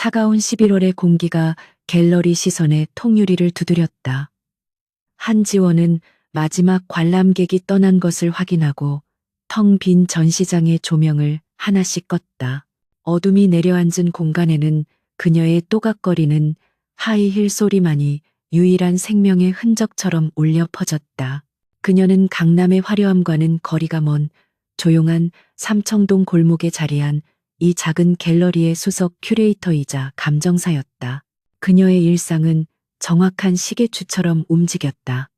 차가운 11월의 공기가 갤러리 시선에 통유리를 두드렸다. 한지원은 마지막 관람객이 떠난 것을 확인하고 텅 빈 전시장의 조명을 하나씩 껐다. 어둠이 내려앉은 공간에는 그녀의 또각거리는 하이힐 소리만이 유일한 생명의 흔적처럼 울려 퍼졌다. 그녀는 강남의 화려함과는 거리가 먼 조용한 삼청동 골목에 자리한 이 작은 갤러리의 수석 큐레이터이자 감정사였다. 그녀의 일상은 정확한 시계추처럼 움직였다.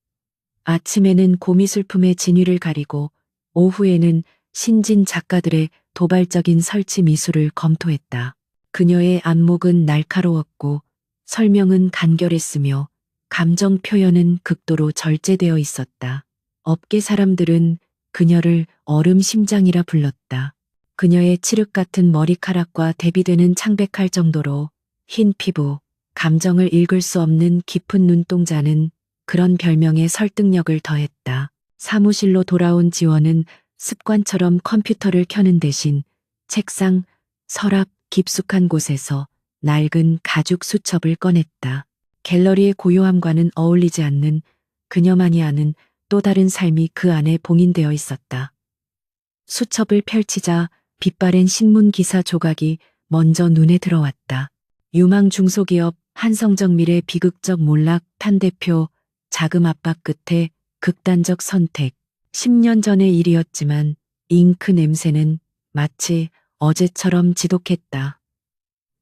아침에는 고미술품의 진위를 가리고 오후에는 신진 작가들의 도발적인 설치 미술을 검토했다. 그녀의 안목은 날카로웠고 설명은 간결했으며 감정 표현은 극도로 절제되어 있었다. 업계 사람들은 그녀를 얼음 심장이라 불렀다. 그녀의 칠흑 같은 머리카락과 대비되는 창백할 정도로 흰 피부, 감정을 읽을 수 없는 깊은 눈동자는 그런 별명에 설득력을 더했다. 사무실로 돌아온 지원은 습관처럼 컴퓨터를 켜는 대신 책상, 서랍 깊숙한 곳에서 낡은 가죽 수첩을 꺼냈다. 갤러리의 고요함과는 어울리지 않는 그녀만이 아는 또 다른 삶이 그 안에 봉인되어 있었다. 수첩을 펼치자 빛바랜 신문 기사 조각이 먼저 눈에 들어왔다. 유망 중소기업 한성정밀의 비극적 몰락 탄대표 자금 압박 끝에 극단적 선택. 10년 전의 일이었지만 잉크 냄새는 마치 어제처럼 지독했다.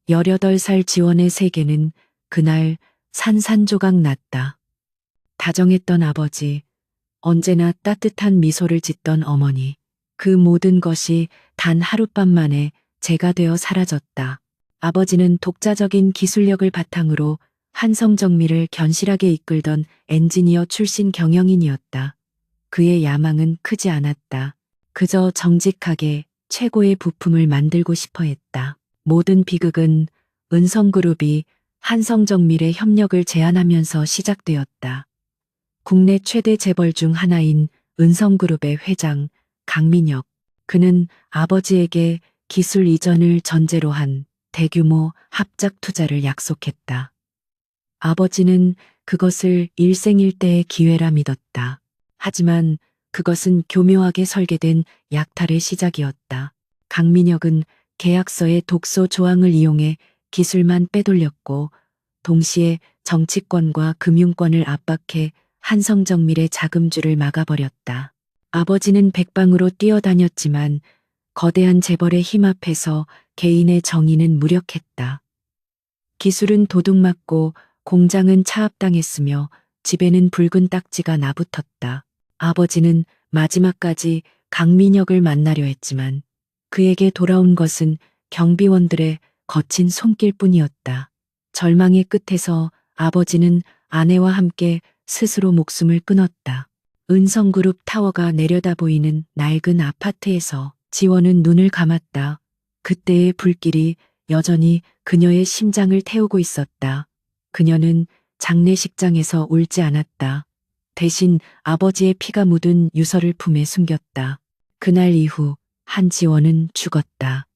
18살 지원의 세계는 그날 산산조각 났다. 다정했던 아버지, 언제나 따뜻한 미소를 짓던 어머니, 그 모든 것이 단 하룻밤 만에 재가 되어 사라졌다. 아버지는 독자적인 기술력을 바탕으로 한성정밀을 견실하게 이끌던 엔지니어 출신 경영인이었다. 그의 야망은 크지 않았다. 그저 정직하게 최고의 부품을 만들고 싶어 했다. 모든 비극은 은성그룹이 한성정밀의 협력을 제안하면서 시작되었다. 국내 최대 재벌 중 하나인 은성그룹의 회장 강민혁. 그는 아버지에게 기술 이전을 전제로 한 대규모 합작 투자를 약속했다. 아버지는 그것을 일생일대의 기회라 믿었다. 하지만 그것은 교묘하게 설계된 약탈의 시작이었다. 강민혁은 계약서의 독소 조항을 이용해 기술만 빼돌렸고 동시에 정치권과 금융권을 압박해 한성정밀의 자금줄을 막아버렸다. 아버지는 백방으로 뛰어다녔지만 거대한 재벌의 힘 앞에서 개인의 정의는 무력했다. 기술은 도둑맞고 공장은 차압당했으며 집에는 붉은 딱지가 나붙었다. 아버지는 마지막까지 강민혁을 만나려 했지만 그에게 돌아온 것은 경비원들의 거친 손길뿐이었다. 절망의 끝에서 아버지는 아내와 함께 스스로 목숨을 끊었다. 은성그룹 타워가 내려다 보이는 낡은 아파트에서 지원은 눈을 감았다. 그때의 불길이 여전히 그녀의 심장을 태우고 있었다. 그녀는 장례식장에서 울지 않았다. 대신 아버지의 피가 묻은 유서를 품에 숨겼다. 그날 이후 한지원은 죽었다.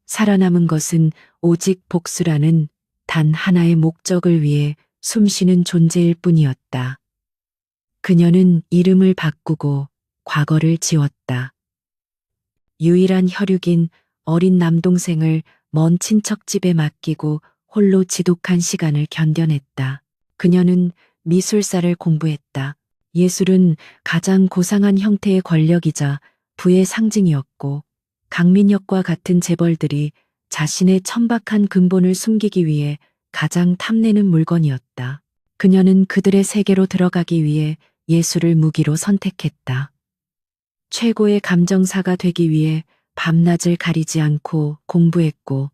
살아남은 것은 오직 복수라는 단 하나의 목적을 위해 숨쉬는 존재일 뿐이었다. 그녀는 이름을 바꾸고 과거를 지웠다. 유일한 혈육인 어린 남동생을 먼 친척집에 맡기고 홀로 지독한 시간을 견뎌냈다. 그녀는 미술사를 공부했다. 예술은 가장 고상한 형태의 권력이자 부의 상징이었고 강민혁과 같은 재벌들이 자신의 천박한 근본을 숨기기 위해 가장 탐내는 물건이었다. 그녀는 그들의 세계로 들어가기 위해 예술을 무기로 선택했다. 최고의 감정사가 되기 위해 밤낮을 가리지 않고 공부했고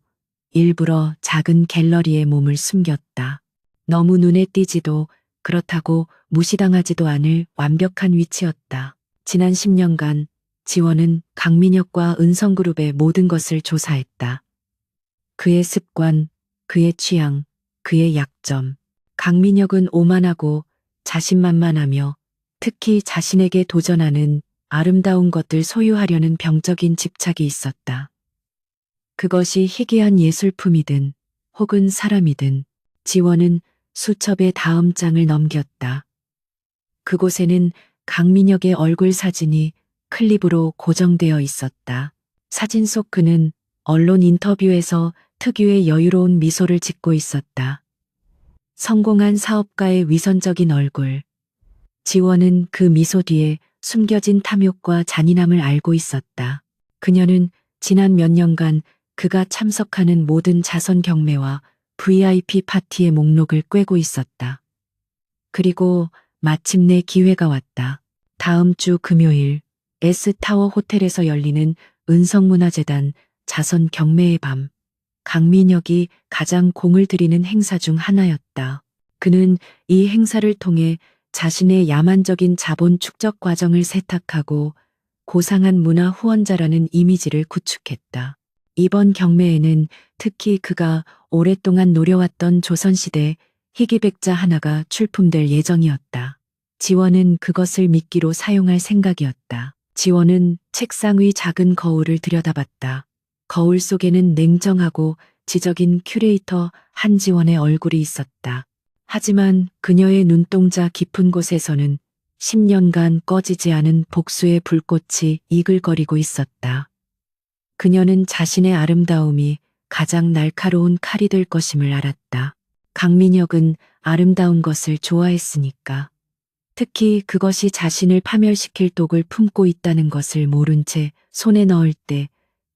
일부러 작은 갤러리에 몸을 숨겼다. 너무 눈에 띄지도 그렇다고 무시당하지도 않을 완벽한 위치였다. 지난 10년간 지원은 강민혁과 은성그룹의 모든 것을 조사했다. 그의 습관, 그의 취향, 그의 약점. 강민혁은 오만하고 자신만만하며 특히 자신에게 도전하는 아름다운 것들 소유하려는 병적인 집착이 있었다. 그것이 희귀한 예술품이든 혹은 사람이든 지원은 수첩의 다음 장을 넘겼다. 그곳에는 강민혁의 얼굴 사진이 클립으로 고정되어 있었다. 사진 속 그는 언론 인터뷰에서 특유의 여유로운 미소를 짓고 있었다. 성공한 사업가의 위선적인 얼굴. 지원은 그 미소 뒤에 숨겨진 탐욕과 잔인함을 알고 있었다. 그녀는 지난 몇 년간 그가 참석하는 모든 자선 경매와 VIP 파티의 목록을 꿰고 있었다. 그리고 마침내 기회가 왔다. 다음 주 금요일 S타워 호텔에서 열리는 은성문화재단 자선 경매의 밤. 강민혁이 가장 공을 들이는 행사 중 하나였다. 그는 이 행사를 통해 자신의 야만적인 자본 축적 과정을 세탁하고 고상한 문화 후원자라는 이미지를 구축했다. 이번 경매에는 특히 그가 오랫동안 노려왔던 조선시대 희귀백자 하나가 출품될 예정이었다. 지원은 그것을 미끼로 사용할 생각이었다. 지원은 책상 위 작은 거울을 들여다봤다. 거울 속에는 냉정하고 지적인 큐레이터 한지원의 얼굴이 있었다. 하지만 그녀의 눈동자 깊은 곳에서는 10년간 꺼지지 않은 복수의 불꽃이 이글거리고 있었다. 그녀는 자신의 아름다움이 가장 날카로운 칼이 될 것임을 알았다. 강민혁은 아름다운 것을 좋아했으니까. 특히 그것이 자신을 파멸시킬 독을 품고 있다는 것을 모른 채 손에 넣을 때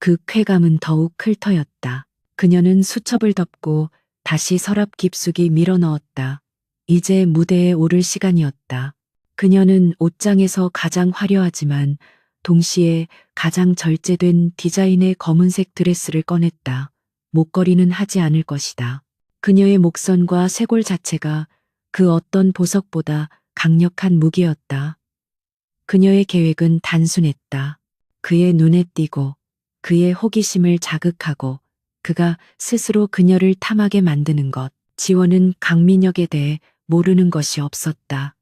그 쾌감은 더욱 클 터였다. 그녀는 수첩을 덮고 다시 서랍 깊숙이 밀어넣었다. 이제 무대에 오를 시간이었다. 그녀는 옷장에서 가장 화려하지만 동시에 가장 절제된 디자인의 검은색 드레스를 꺼냈다. 목걸이는 하지 않을 것이다. 그녀의 목선과 쇄골 자체가 그 어떤 보석보다 강력한 무기였다. 그녀의 계획은 단순했다. 그의 눈에 띄고 그의 호기심을 자극하고 그가 스스로 그녀를 탐하게 만드는 것. 지원은 강민혁에 대해 모르는 것이 없었다.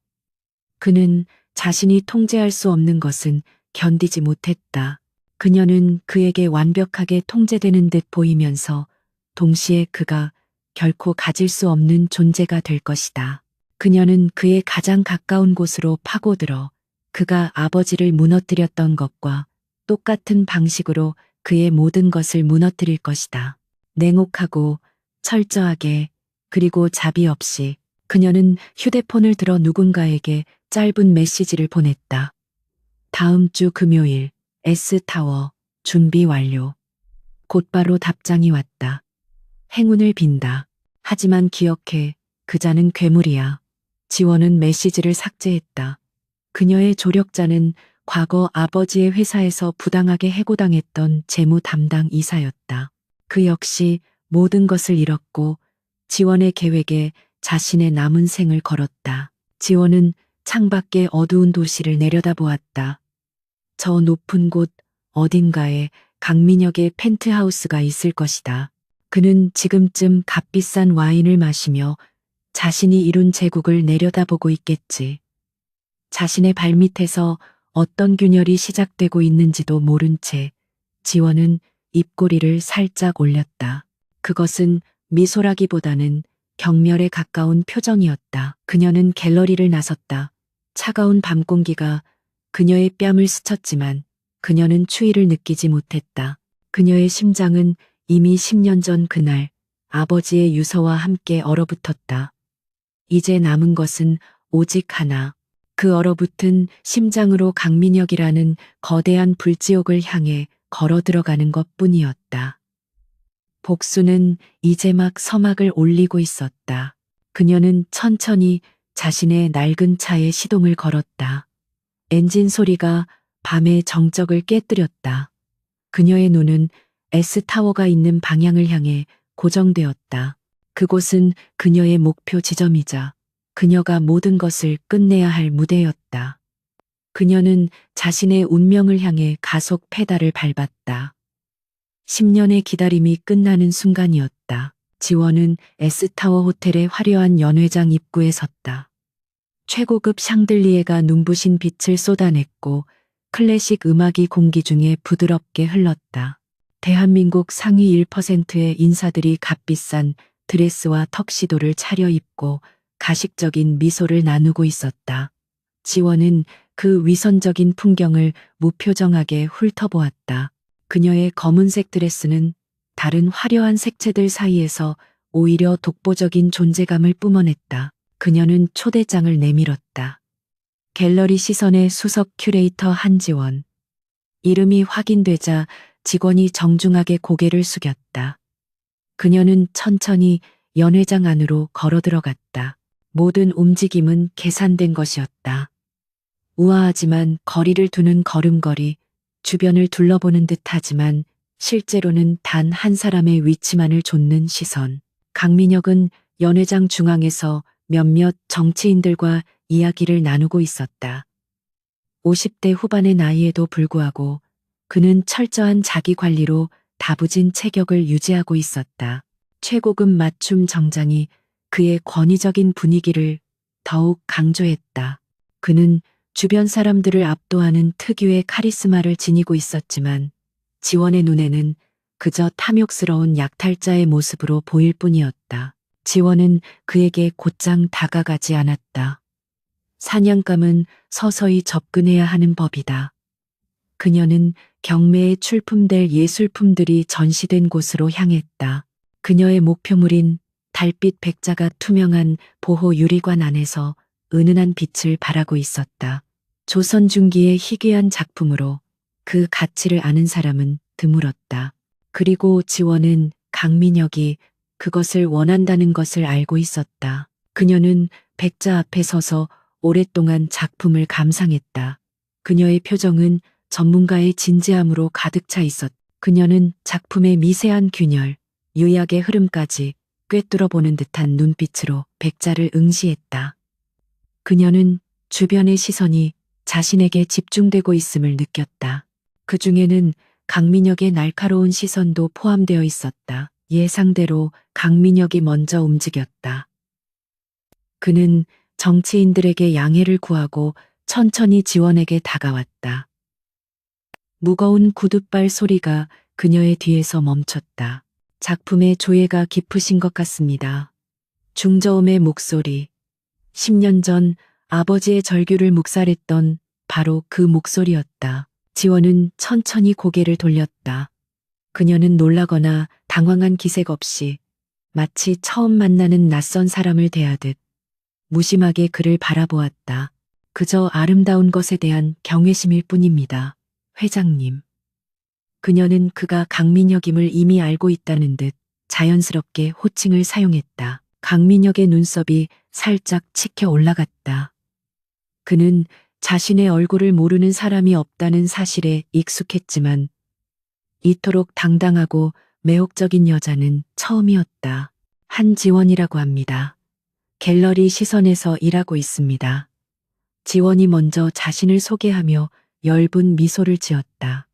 그는 자신이 통제할 수 없는 것은 견디지 못했다. 그녀는 그에게 완벽하게 통제되는 듯 보이면서 동시에 그가 결코 가질 수 없는 존재가 될 것이다. 그녀는 그의 가장 가까운 곳으로 파고들어 그가 아버지를 무너뜨렸던 것과 똑같은 방식으로 그의 모든 것을 무너뜨릴 것이다. 냉혹하고 철저하게 그리고 자비 없이 그녀는 휴대폰을 들어 누군가에게 짧은 메시지를 보냈다. 다음 주 금요일 S타워 준비 완료. 곧바로 답장이 왔다. 행운을 빈다. 하지만 기억해. 그자는 괴물이야. 지원은 메시지를 삭제했다. 그녀의 조력자는 과거 아버지의 회사에서 부당하게 해고당했던 재무 담당 이사였다. 그 역시 모든 것을 잃었고 지원의 계획에 자신의 남은 생을 걸었다. 지원은 창밖의 어두운 도시를 내려다보았다. 저 높은 곳 어딘가에 강민혁의 펜트하우스가 있을 것이다. 그는 지금쯤 값비싼 와인을 마시며 자신이 이룬 제국을 내려다보고 있겠지. 자신의 발밑에서 어떤 균열이 시작되고 있는지도 모른 채 지원은 입꼬리를 살짝 올렸다. 그것은 미소라기보다는 경멸에 가까운 표정이었다. 그녀는 갤러리를 나섰다. 차가운 밤 공기가 그녀의 뺨을 스쳤지만 그녀는 추위를 느끼지 못했다. 그녀의 심장은 이미 10년 전 그날 아버지의 유서와 함께 얼어붙었다. 이제 남은 것은 오직 하나. 그 얼어붙은 심장으로 강민혁이라는 거대한 불지옥을 향해 걸어 들어가는 것뿐이었다. 복수는 이제 막 서막을 올리고 있었다. 그녀는 천천히 자신의 낡은 차에 시동을 걸었다. 엔진 소리가 밤의 정적을 깨뜨렸다. 그녀의 눈은 S타워가 있는 방향을 향해 고정되었다. 그곳은 그녀의 목표 지점이자 그녀가 모든 것을 끝내야 할 무대였다. 그녀는 자신의 운명을 향해 가속 페달을 밟았다. 10년의 기다림이 끝나는 순간이었다. 지원은 S타워 호텔의 화려한 연회장 입구에 섰다. 최고급 샹들리에가 눈부신 빛을 쏟아냈고 클래식 음악이 공기 중에 부드럽게 흘렀다. 대한민국 상위 1%의 인사들이 값비싼 드레스와 턱시도를 차려입고 가식적인 미소를 나누고 있었다. 지원은 그 위선적인 풍경을 무표정하게 훑어보았다. 그녀의 검은색 드레스는 다른 화려한 색채들 사이에서 오히려 독보적인 존재감을 뿜어냈다. 그녀는 초대장을 내밀었다. 갤러리 시선의 수석 큐레이터 한지원. 이름이 확인되자 직원이 정중하게 고개를 숙였다. 그녀는 천천히 연회장 안으로 걸어 들어갔다. 모든 움직임은 계산된 것이었다. 우아하지만 거리를 두는 걸음걸이, 주변을 둘러보는 듯하지만 실제로는 단 한 사람의 위치만을 좇는 시선. 강민혁은 연회장 중앙에서 몇몇 정치인들과 이야기를 나누고 있었다. 50대 후반의 나이에도 불구하고 그는 철저한 자기 관리로 다부진 체격을 유지하고 있었다. 최고급 맞춤 정장이 그의 권위적인 분위기를 더욱 강조했다. 그는 주변 사람들을 압도하는 특유의 카리스마를 지니고 있었지만 지원의 눈에는 그저 탐욕스러운 약탈자의 모습으로 보일 뿐이었다. 지원은 그에게 곧장 다가가지 않았다. 사냥감은 서서히 접근해야 하는 법이다. 그녀는 경매에 출품될 예술품들이 전시된 곳으로 향했다. 그녀의 목표물인 달빛 백자가 투명한 보호 유리관 안에서 은은한 빛을 발하고 있었다. 조선 중기의 희귀한 작품으로 그 가치를 아는 사람은 드물었다. 그리고 지원은 강민혁이 그것을 원한다는 것을 알고 있었다. 그녀는 백자 앞에 서서 오랫동안 작품을 감상했다. 그녀의 표정은 전문가의 진지함으로 가득 차 있었다. 그녀는 작품의 미세한 균열, 유약의 흐름까지 꿰뚫어 보는 듯한 눈빛으로 백자를 응시했다. 그녀는 주변의 시선이 자신에게 집중되고 있음을 느꼈다. 그 중에는 강민혁의 날카로운 시선도 포함되어 있었다. 예상대로 강민혁이 먼저 움직였다. 그는 정치인들에게 양해를 구하고 천천히 지원에게 다가왔다. 무거운 구둣발 소리가 그녀의 뒤에서 멈췄다. 작품의 조예가 깊으신 것 같습니다. 중저음의 목소리. 10년 전 아버지의 절규를 묵살했던 바로 그 목소리였다. 지원은 천천히 고개를 돌렸다. 그녀는 놀라거나 당황한 기색 없이 마치 처음 만나는 낯선 사람을 대하듯 무심하게 그를 바라보았다. 그저 아름다운 것에 대한 경외심일 뿐입니다. 회장님. 그녀는 그가 강민혁임을 이미 알고 있다는 듯 자연스럽게 호칭을 사용했다. 강민혁의 눈썹이 살짝 치켜 올라갔다. 그는 자신의 얼굴을 모르는 사람이 없다는 사실에 익숙했지만 이토록 당당하고 매혹적인 여자는 처음이었다. 한지원이라고 합니다. 갤러리 시선에서 일하고 있습니다. 지원이 먼저 자신을 소개하며 엷은 미소를 지었다.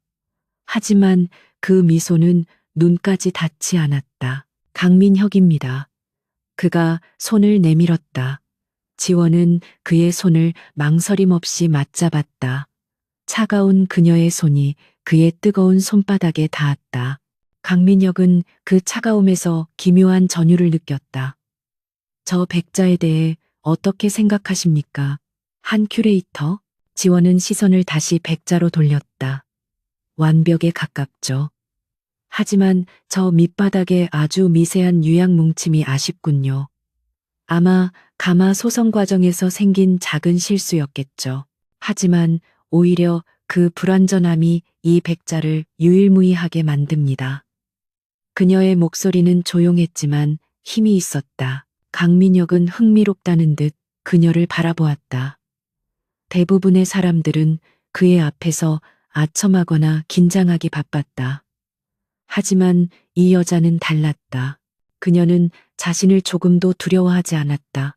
하지만 그 미소는 눈까지 닿지 않았다. 강민혁입니다. 그가 손을 내밀었다. 지원은 그의 손을 망설임 없이 맞잡았다. 차가운 그녀의 손이 그의 뜨거운 손바닥에 닿았다. 강민혁은 그 차가움에서 기묘한 전율을 느꼈다. 저 백자에 대해 어떻게 생각하십니까? 한 큐레이터? 지원은 시선을 다시 백자로 돌렸다. 완벽에 가깝죠. 하지만 저 밑바닥에 아주 미세한 유약 뭉침이 아쉽군요. 아마 가마 소성 과정에서 생긴 작은 실수였겠죠. 하지만 오히려 그 불완전함이 이 백자를 유일무이하게 만듭니다. 그녀의 목소리는 조용했지만 힘이 있었다. 강민혁은 흥미롭다는 듯 그녀를 바라보았다. 대부분의 사람들은 그의 앞에서 아첨하거나 긴장하기 바빴다. 하지만 이 여자는 달랐다. 그녀는 자신을 조금도 두려워하지 않았다.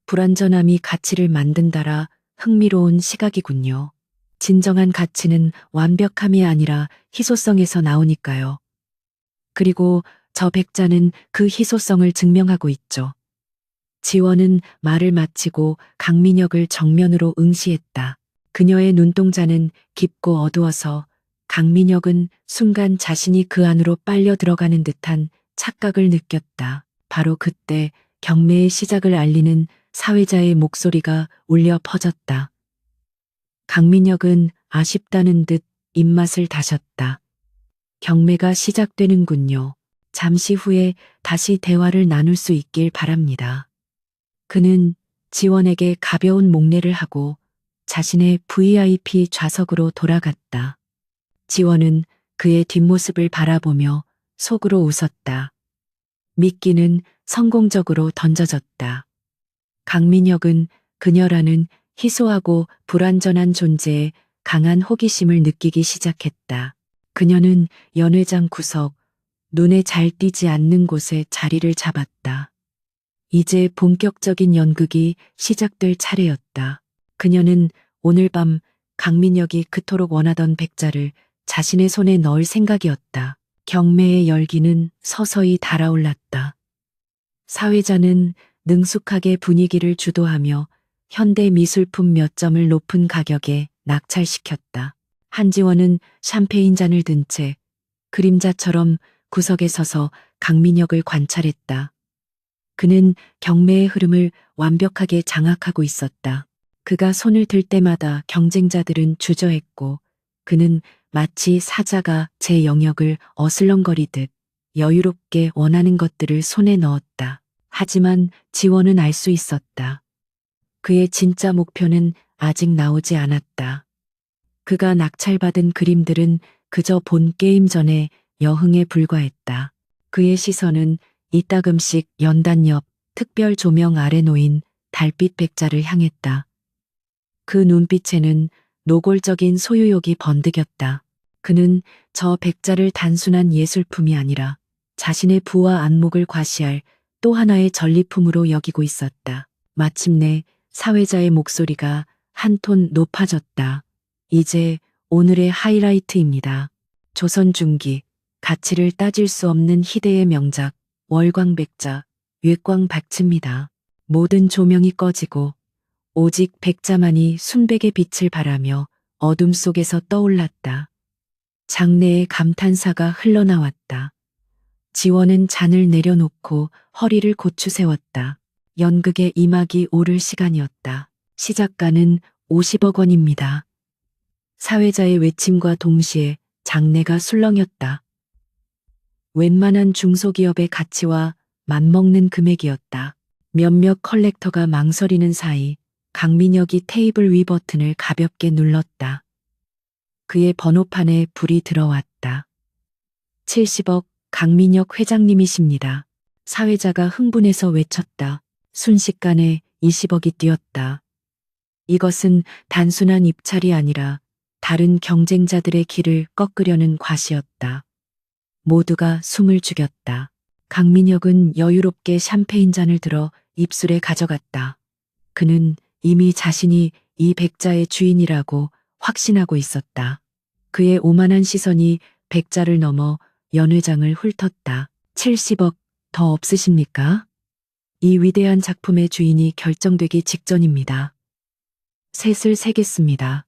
불완전함이 가치를 만든다라 흥미로운 시각이군요. 진정한 가치는 완벽함이 아니라 희소성에서 나오니까요. 그리고 저 백자는 그 희소성을 증명하고 있죠. 지원은 말을 마치고 강민혁을 정면으로 응시했다. 그녀의 눈동자는 깊고 어두워서 강민혁은 순간 자신이 그 안으로 빨려 들어가는 듯한 착각을 느꼈다. 바로 그때 경매의 시작을 알리는 사회자의 목소리가 울려 퍼졌다. 강민혁은 아쉽다는 듯 입맛을 다셨다. 경매가 시작되는군요. 잠시 후에 다시 대화를 나눌 수 있길 바랍니다. 그는 지원에게 가벼운 목례를 하고 자신의 VIP 좌석으로 돌아갔다. 지원은 그의 뒷모습을 바라보며 속으로 웃었다. 미끼는 성공적으로 던져졌다. 강민혁은 그녀라는 희소하고 불완전한 존재에 강한 호기심을 느끼기 시작했다. 그녀는 연회장 구석, 눈에 잘 띄지 않는 곳에 자리를 잡았다. 이제 본격적인 연극이 시작될 차례였다. 그녀는 오늘 밤 강민혁이 그토록 원하던 백자를 자신의 손에 넣을 생각이었다. 경매의 열기는 서서히 달아올랐다. 사회자는 능숙하게 분위기를 주도하며 현대 미술품 몇 점을 높은 가격에 낙찰시켰다. 한지원은 샴페인 잔을 든 채 그림자처럼 구석에 서서 강민혁을 관찰했다. 그는 경매의 흐름을 완벽하게 장악하고 있었다. 그가 손을 들 때마다 경쟁자들은 주저했고 그는 마치 사자가 제 영역을 어슬렁거리듯 여유롭게 원하는 것들을 손에 넣었다. 하지만 지원은 알 수 있었다. 그의 진짜 목표는 아직 나오지 않았다. 그가 낙찰받은 그림들은 그저 본 게임 전에 여흥에 불과했다. 그의 시선은 이따금씩 연단 옆 특별 조명 아래 놓인 달빛 백자를 향했다. 그 눈빛에는 노골적인 소유욕이 번득였다. 그는 저 백자를 단순한 예술품이 아니라 자신의 부와 안목을 과시할 또 하나의 전리품으로 여기고 있었다. 마침내 사회자의 목소리가 한 톤 높아졌다. 이제 오늘의 하이라이트입니다. 조선 중기, 가치를 따질 수 없는 희대의 명작, 월광백자,月광박치입니다. 모든 조명이 꺼지고 오직 백자만이 순백의 빛을 발하며 어둠 속에서 떠올랐다. 장내의 감탄사가 흘러나왔다. 지원은 잔을 내려놓고 허리를 고추 세웠다. 연극의 이막이 오를 시간이었다. 시작가는 50억 원입니다. 사회자의 외침과 동시에 장내가 술렁였다. 웬만한 중소기업의 가치와 맞먹는 금액이었다. 몇몇 컬렉터가 망설이는 사이 강민혁이 테이블 위 버튼을 가볍게 눌렀다. 그의 번호판에 불이 들어왔다. 70억 강민혁 회장님이십니다. 사회자가 흥분해서 외쳤다. 순식간에 20억이 뛰었다. 이것은 단순한 입찰이 아니라 다른 경쟁자들의 길을 꺾으려는 과시였다. 모두가 숨을 죽였다. 강민혁은 여유롭게 샴페인 잔을 들어 입술에 가져갔다. 그는 이미 자신이 이 백자의 주인이라고 확신하고 있었다. 그의 오만한 시선이 백자를 넘어 연회장을 훑었다. 70억 더 없으십니까? 이 위대한 작품의 주인이 결정되기 직전입니다. 셋을 세겠습니다.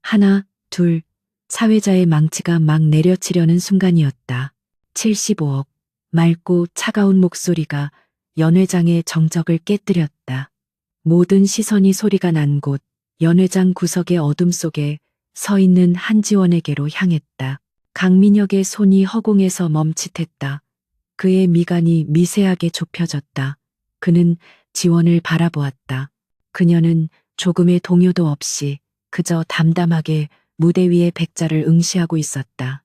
하나, 둘, 사회자의 망치가 막 내려치려는 순간이었다. 75억, 맑고 차가운 목소리가 연회장의 정적을 깨뜨렸다. 모든 시선이 소리가 난 곳, 연회장 구석의 어둠 속에 서 있는 한지원에게로 향했다. 강민혁의 손이 허공에서 멈칫했다. 그의 미간이 미세하게 좁혀졌다. 그는 지원을 바라보았다. 그녀는 조금의 동요도 없이 그저 담담하게 무대 위의 백자를 응시하고 있었다.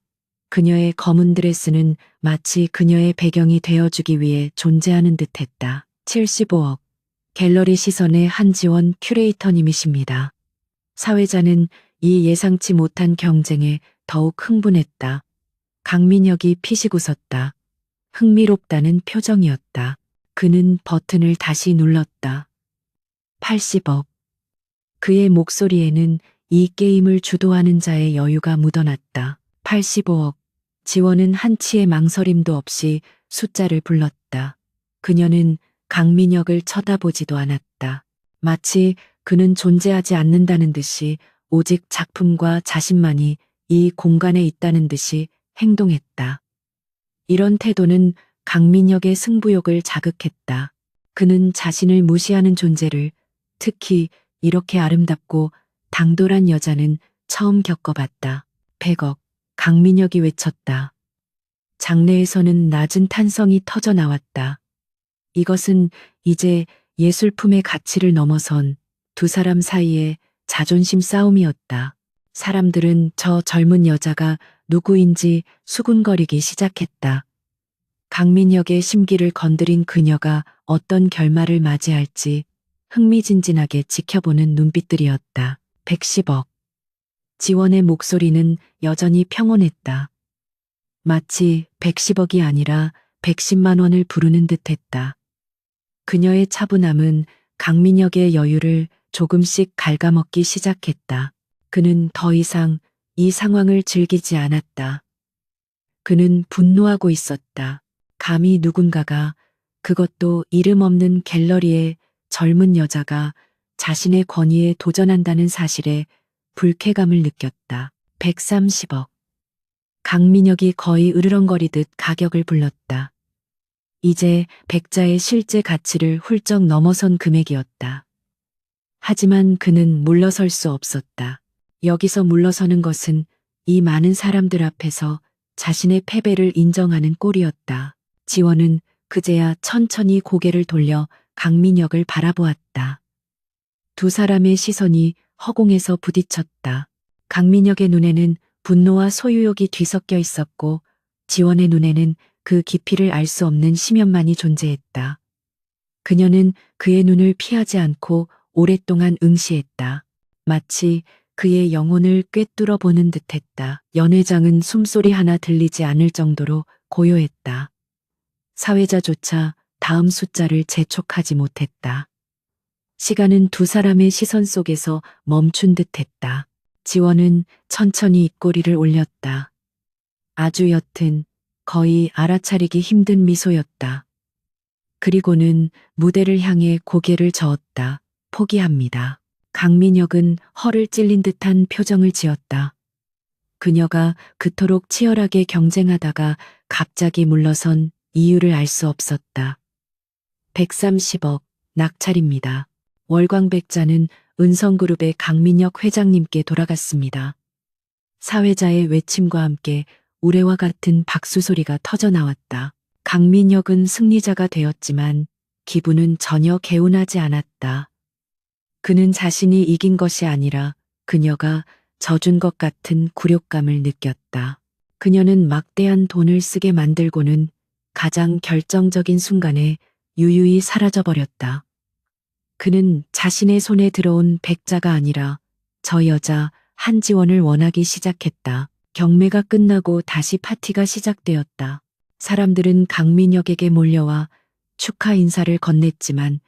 그녀의 검은 드레스는 마치 그녀의 배경이 되어주기 위해 존재하는 듯했다. 75억. 갤러리 시선의 한지원 큐레이터님이십니다. 사회자는 이 예상치 못한 경쟁에 더욱 흥분했다. 강민혁이 피식 웃었다. 흥미롭다는 표정이었다. 그는 버튼을 다시 눌렀다. 80억. 그의 목소리에는 이 게임을 주도하는 자의 여유가 묻어났다. 85억. 지원은 한치의 망설임도 없이 숫자를 불렀다. 그녀는 강민혁을 쳐다보지도 않았다. 마치 그는 존재하지 않는다는 듯이 오직 작품과 자신만이 이 공간에 있다는 듯이 행동했다. 이런 태도는 강민혁의 승부욕을 자극했다. 그는 자신을 무시하는 존재를, 특히 이렇게 아름답고 당돌한 여자는 처음 겪어봤다. 100억, 강민혁이 외쳤다. 장내에서는 낮은 탄성이 터져 나왔다. 이것은 이제 예술품의 가치를 넘어선 두 사람 사이의 자존심 싸움이었다. 사람들은 저 젊은 여자가 누구인지 수군거리기 시작했다. 강민혁의 심기를 건드린 그녀가 어떤 결말을 맞이할지 흥미진진하게 지켜보는 눈빛들이었다. 110억. 지원의 목소리는 여전히 평온했다. 마치 110억이 아니라 110만 원을 부르는 듯했다. 그녀의 차분함은 강민혁의 여유를 조금씩 갉아먹기 시작했다. 그는 더 이상 이 상황을 즐기지 않았다. 그는 분노하고 있었다. 감히 누군가가, 그것도 이름 없는 갤러리의 젊은 여자가 자신의 권위에 도전한다는 사실에 불쾌감을 느꼈다. 130억. 강민혁이 거의 으르렁거리듯 가격을 불렀다. 이제 백자의 실제 가치를 훌쩍 넘어선 금액이었다. 하지만 그는 물러설 수 없었다. 여기서 물러서는 것은 이 많은 사람들 앞에서 자신의 패배를 인정하는 꼴이었다. 지원은 그제야 천천히 고개를 돌려 강민혁을 바라보았다. 두 사람의 시선이 허공에서 부딪혔다. 강민혁의 눈에는 분노와 소유욕이 뒤섞여 있었고 지원의 눈에는 그 깊이를 알 수 없는 심연만이 존재했다. 그녀는 그의 눈을 피하지 않고 오랫동안 응시했다. 마치 그의 영혼을 꿰뚫어 보는 듯했다. 연회장은 숨소리 하나 들리지 않을 정도로 고요했다. 사회자조차 다음 숫자를 재촉하지 못했다. 시간은 두 사람의 시선 속에서 멈춘 듯했다. 지원은 천천히 입꼬리를 올렸다. 아주 옅은, 거의 알아차리기 힘든 미소였다. 그리고는 무대를 향해 고개를 저었다. 포기합니다. 강민혁은 허를 찔린 듯한 표정을 지었다. 그녀가 그토록 치열하게 경쟁하다가 갑자기 물러선 이유를 알 수 없었다. 130억, 낙찰입니다. 월광백자는 은성그룹의 강민혁 회장님께 돌아갔습니다. 사회자의 외침과 함께 우레와 같은 박수 소리가 터져 나왔다. 강민혁은 승리자가 되었지만 기분은 전혀 개운하지 않았다. 그는 자신이 이긴 것이 아니라 그녀가 져준 것 같은 굴욕감을 느꼈다. 그녀는 막대한 돈을 쓰게 만들고는 가장 결정적인 순간에 유유히 사라져버렸다. 그는 자신의 손에 들어온 백자가 아니라 저 여자 한지원을 원하기 시작했다. 경매가 끝나고 다시 파티가 시작되었다. 사람들은 강민혁에게 몰려와 축하 인사를 건넸지만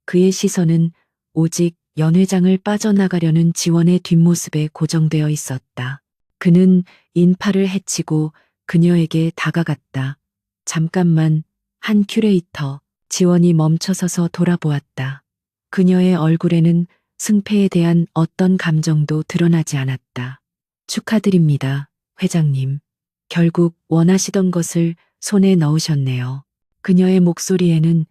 그의 시선은 오직 연회장을 빠져나가려는 지원의 뒷모습에 고정되어 있었다. 그는 인파를 헤치고 그녀에게 다가갔다. 잠깐만, 한 큐레이터. 지원이 멈춰서서 돌아보았다. 그녀의 얼굴에는 승패에 대한 어떤 감정도 드러나지 않았다. 축하드립니다, 회장님. 결국 원하시던 것을 손에 넣으셨네요. 그녀의 목소리에는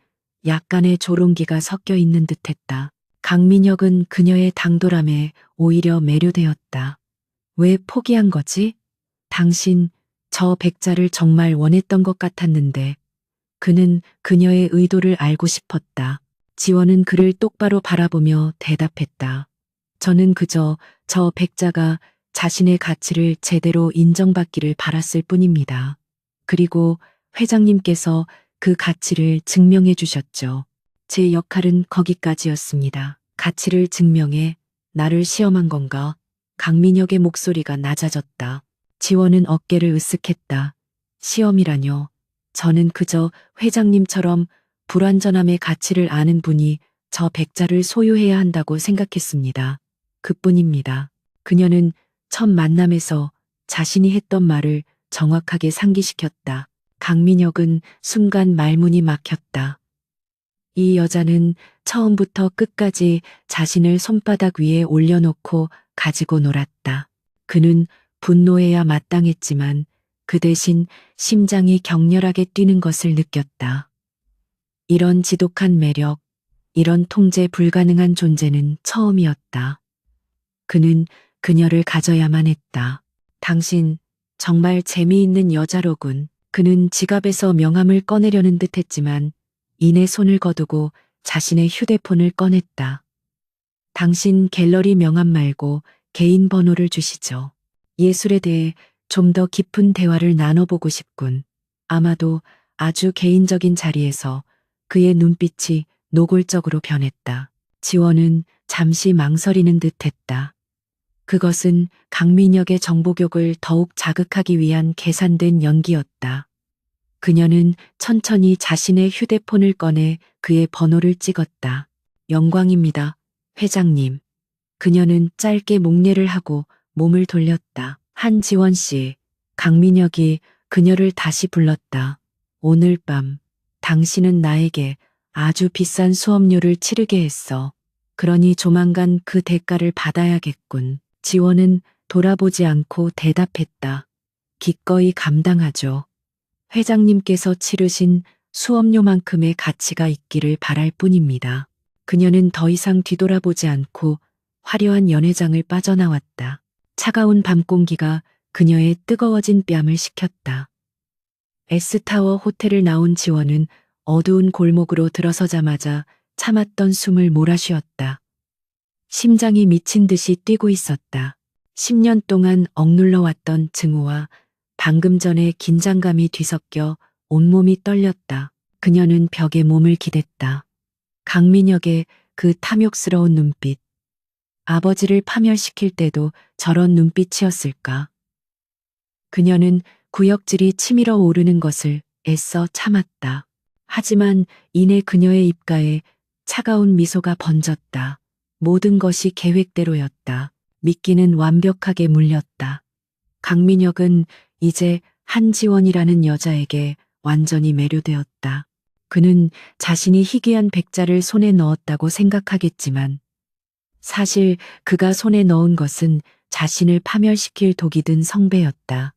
약간의 조롱기가 섞여 있는 듯했다. 강민혁은 그녀의 당돌함에 오히려 매료되었다. 왜 포기한 거지? 당신 저 백자를 정말 원했던 것 같았는데. 그는 그녀의 의도를 알고 싶었다. 지원은 그를 똑바로 바라보며 대답했다. 저는 그저 저 백자가 자신의 가치를 제대로 인정받기를 바랐을 뿐입니다. 그리고 회장님께서 그 가치를 증명해 주셨죠. 제 역할은 거기까지였습니다. 가치를 증명해 나를 시험한 건가? 강민혁의 목소리가 낮아졌다. 지원은 어깨를 으쓱했다. 시험이라뇨. 저는 그저 회장님처럼 불완전함의 가치를 아는 분이 저 백자를 소유해야 한다고 생각했습니다. 그뿐입니다. 그녀는 첫 만남에서 자신이 했던 말을 정확하게 상기시켰다. 강민혁은 순간 말문이 막혔다. 이 여자는 처음부터 끝까지 자신을 손바닥 위에 올려놓고 가지고 놀았다. 그는 분노해야 마땅했지만 그 대신 심장이 격렬하게 뛰는 것을 느꼈다. 이런 지독한 매력, 이런 통제 불가능한 존재는 처음이었다. 그는 그녀를 가져야만 했다. 당신 정말 재미있는 여자로군. 그는 지갑에서 명함을 꺼내려는 듯 했지만 이내 손을 거두고 자신의 휴대폰을 꺼냈다. 당신 갤러리 명함 말고 개인 번호를 주시죠. 예술에 대해 좀 더 깊은 대화를 나눠보고 싶군. 아마도 아주 개인적인 자리에서 그의 눈빛이 노골적으로 변했다. 지원은 잠시 망설이는 듯 했다. 그것은 강민혁의 정보욕을 더욱 자극하기 위한 계산된 연기였다. 그녀는 천천히 자신의 휴대폰을 꺼내 그의 번호를 찍었다. 영광입니다, 회장님. 그녀는 짧게 목례를 하고 몸을 돌렸다. 한지원 씨, 강민혁이 그녀를 다시 불렀다. 오늘 밤, 당신은 나에게 아주 비싼 수업료를 치르게 했어. 그러니 조만간 그 대가를 받아야겠군. 지원은 돌아보지 않고 대답했다. 기꺼이 감당하죠. 회장님께서 치르신 수업료만큼의 가치가 있기를 바랄 뿐입니다. 그녀는 더 이상 뒤돌아보지 않고 화려한 연회장을 빠져나왔다. 차가운 밤 공기가 그녀의 뜨거워진 뺨을 식혔다. S타워 호텔을 나온 지원은 어두운 골목으로 들어서자마자 참았던 숨을 몰아쉬었다. 심장이 미친 듯이 뛰고 있었다. 10년 동안 억눌러 왔던 증오와 방금 전의 긴장감이 뒤섞여 온몸이 떨렸다. 그녀는 벽에 몸을 기댔다. 강민혁의 그 탐욕스러운 눈빛. 아버지를 파멸시킬 때도 저런 눈빛이었을까? 그녀는 구역질이 치밀어 오르는 것을 애써 참았다. 하지만 이내 그녀의 입가에 차가운 미소가 번졌다. 모든 것이 계획대로였다. 미끼는 완벽하게 물렸다. 강민혁은 이제 한지원이라는 여자에게 완전히 매료되었다. 그는 자신이 희귀한 백자를 손에 넣었다고 생각하겠지만 사실 그가 손에 넣은 것은 자신을 파멸시킬 독이 든 성배였다.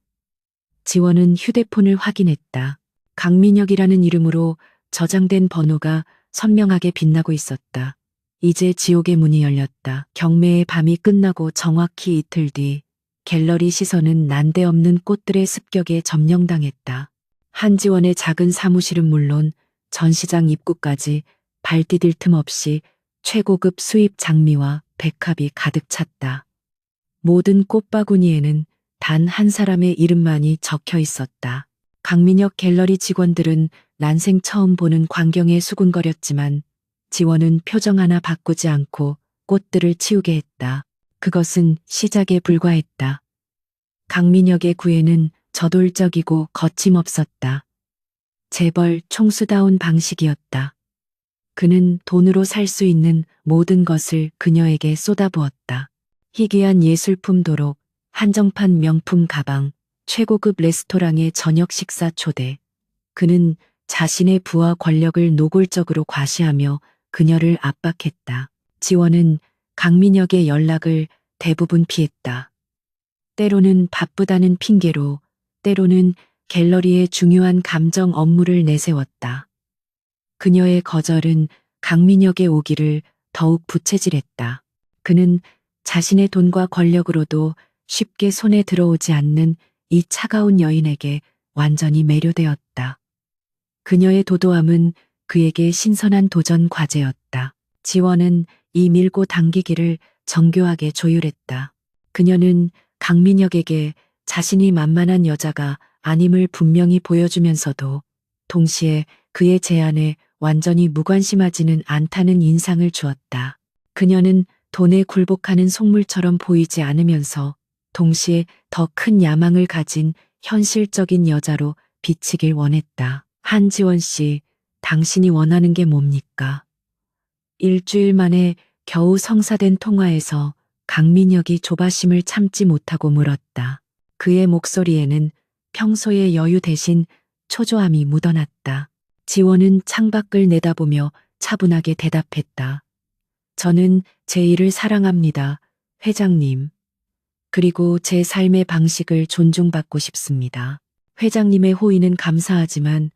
지원은 휴대폰을 확인했다. 강민혁이라는 이름으로 저장된 번호가 선명하게 빛나고 있었다. 이제 지옥의 문이 열렸다. 경매의 밤이 끝나고 정확히 이틀 뒤 갤러리 시선은 난데없는 꽃들의 습격에 점령당했다. 한지원의 작은 사무실은 물론 전시장 입구까지 발 디딜 틈 없이 최고급 수입 장미와 백합이 가득 찼다. 모든 꽃바구니에는 단 한 사람의 이름만이 적혀 있었다. 강민혁 갤러리 직원들은 난생 처음 보는 광경에 수군거렸지만 지원은 표정 하나 바꾸지 않고 꽃들을 치우게 했다. 그것은 시작에 불과했다. 강민혁의 구애는 저돌적이고 거침없었다. 재벌 총수다운 방식이었다. 그는 돈으로 살 수 있는 모든 것을 그녀에게 쏟아부었다. 희귀한 예술품 도록, 한정판 명품 가방, 최고급 레스토랑의 저녁 식사 초대. 그는 자신의 부와 권력을 노골적으로 과시하며 그녀를 압박했다. 지원은 강민혁의 연락을 대부분 피했다. 때로는 바쁘다는 핑계로, 때로는 갤러리의 중요한 감정 업무를 내세웠다. 그녀의 거절은 강민혁의 오기를 더욱 부채질했다. 그는 자신의 돈과 권력으로도 쉽게 손에 들어오지 않는 이 차가운 여인에게 완전히 매료되었다. 그녀의 도도함은 그에게 신선한 도전 과제였다. 지원은 이 밀고 당기기를 정교하게 조율했다. 그녀는 강민혁에게 자신이 만만한 여자가 아님을 분명히 보여주면서도 동시에 그의 제안에 완전히 무관심하지는 않다는 인상을 주었다. 그녀는 돈에 굴복하는 속물처럼 보이지 않으면서 동시에 더 큰 야망을 가진 현실적인 여자로 비치길 원했다. 한지원 씨, 당신이 원하는 게 뭡니까? 일주일 만에 겨우 성사된 통화에서 강민혁이 조바심을 참지 못하고 물었다. 그의 목소리에는 평소의 여유 대신 초조함이 묻어났다. 지원은 창밖을 내다보며 차분하게 대답했다. 저는 제 일을 사랑합니다, 회장님. 그리고 제 삶의 방식을 존중받고 싶습니다. 회장님의 호의는 감사하지만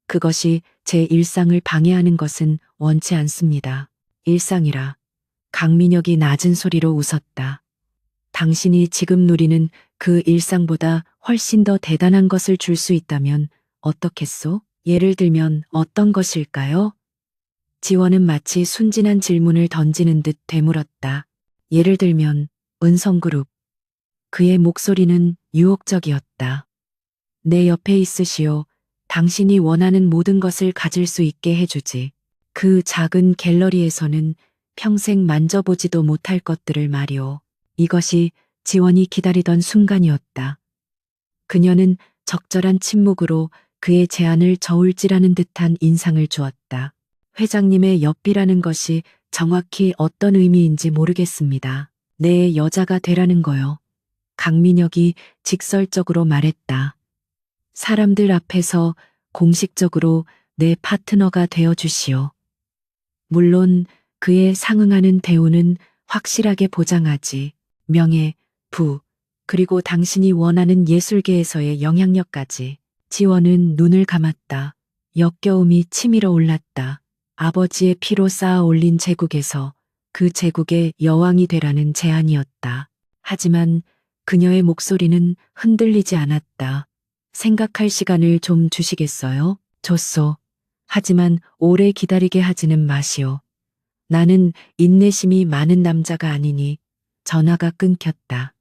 그것이 제 일상을 방해하는 것은 원치 않습니다. 일상이라. 강민혁이 낮은 소리로 웃었다. 당신이 지금 누리는 그 일상보다 훨씬 더 대단한 것을 줄 수 있다면 어떻겠소? 예를 들면 어떤 것일까요? 지원은 마치 순진한 질문을 던지는 듯 되물었다. 예를 들면 은성그룹. 그의 목소리는 유혹적이었다. 내 옆에 있으시오. 당신이 원하는 모든 것을 가질 수 있게 해주지. 그 작은 갤러리에서는 평생 만져보지도 못할 것들을 말이오. 이것이 지원이 기다리던 순간이었다. 그녀는 적절한 침묵으로 그의 제안을 저울질하는 듯한 인상을 주었다. 회장님의 옆이라는 것이 정확히 어떤 의미인지 모르겠습니다. 내 여자가 되라는 거요. 강민혁이 직설적으로 말했다. 사람들 앞에서 공식적으로 내 파트너가 되어 주시오. 물론 그에 상응하는 대우는 확실하게 보장하지. 명예, 부, 그리고 당신이 원하는 예술계에서의 영향력까지. 지원은 눈을 감았다. 역겨움이 치밀어 올랐다. 아버지의 피로 쌓아 올린 제국에서 그 제국의 여왕이 되라는 제안이었다. 하지만 그녀의 목소리는 흔들리지 않았다. 생각할 시간을 좀 주시겠어요? 줬소. 하지만 오래 기다리게 하지는 마시오. 나는 인내심이 많은 남자가 아니니. 전화가 끊겼다.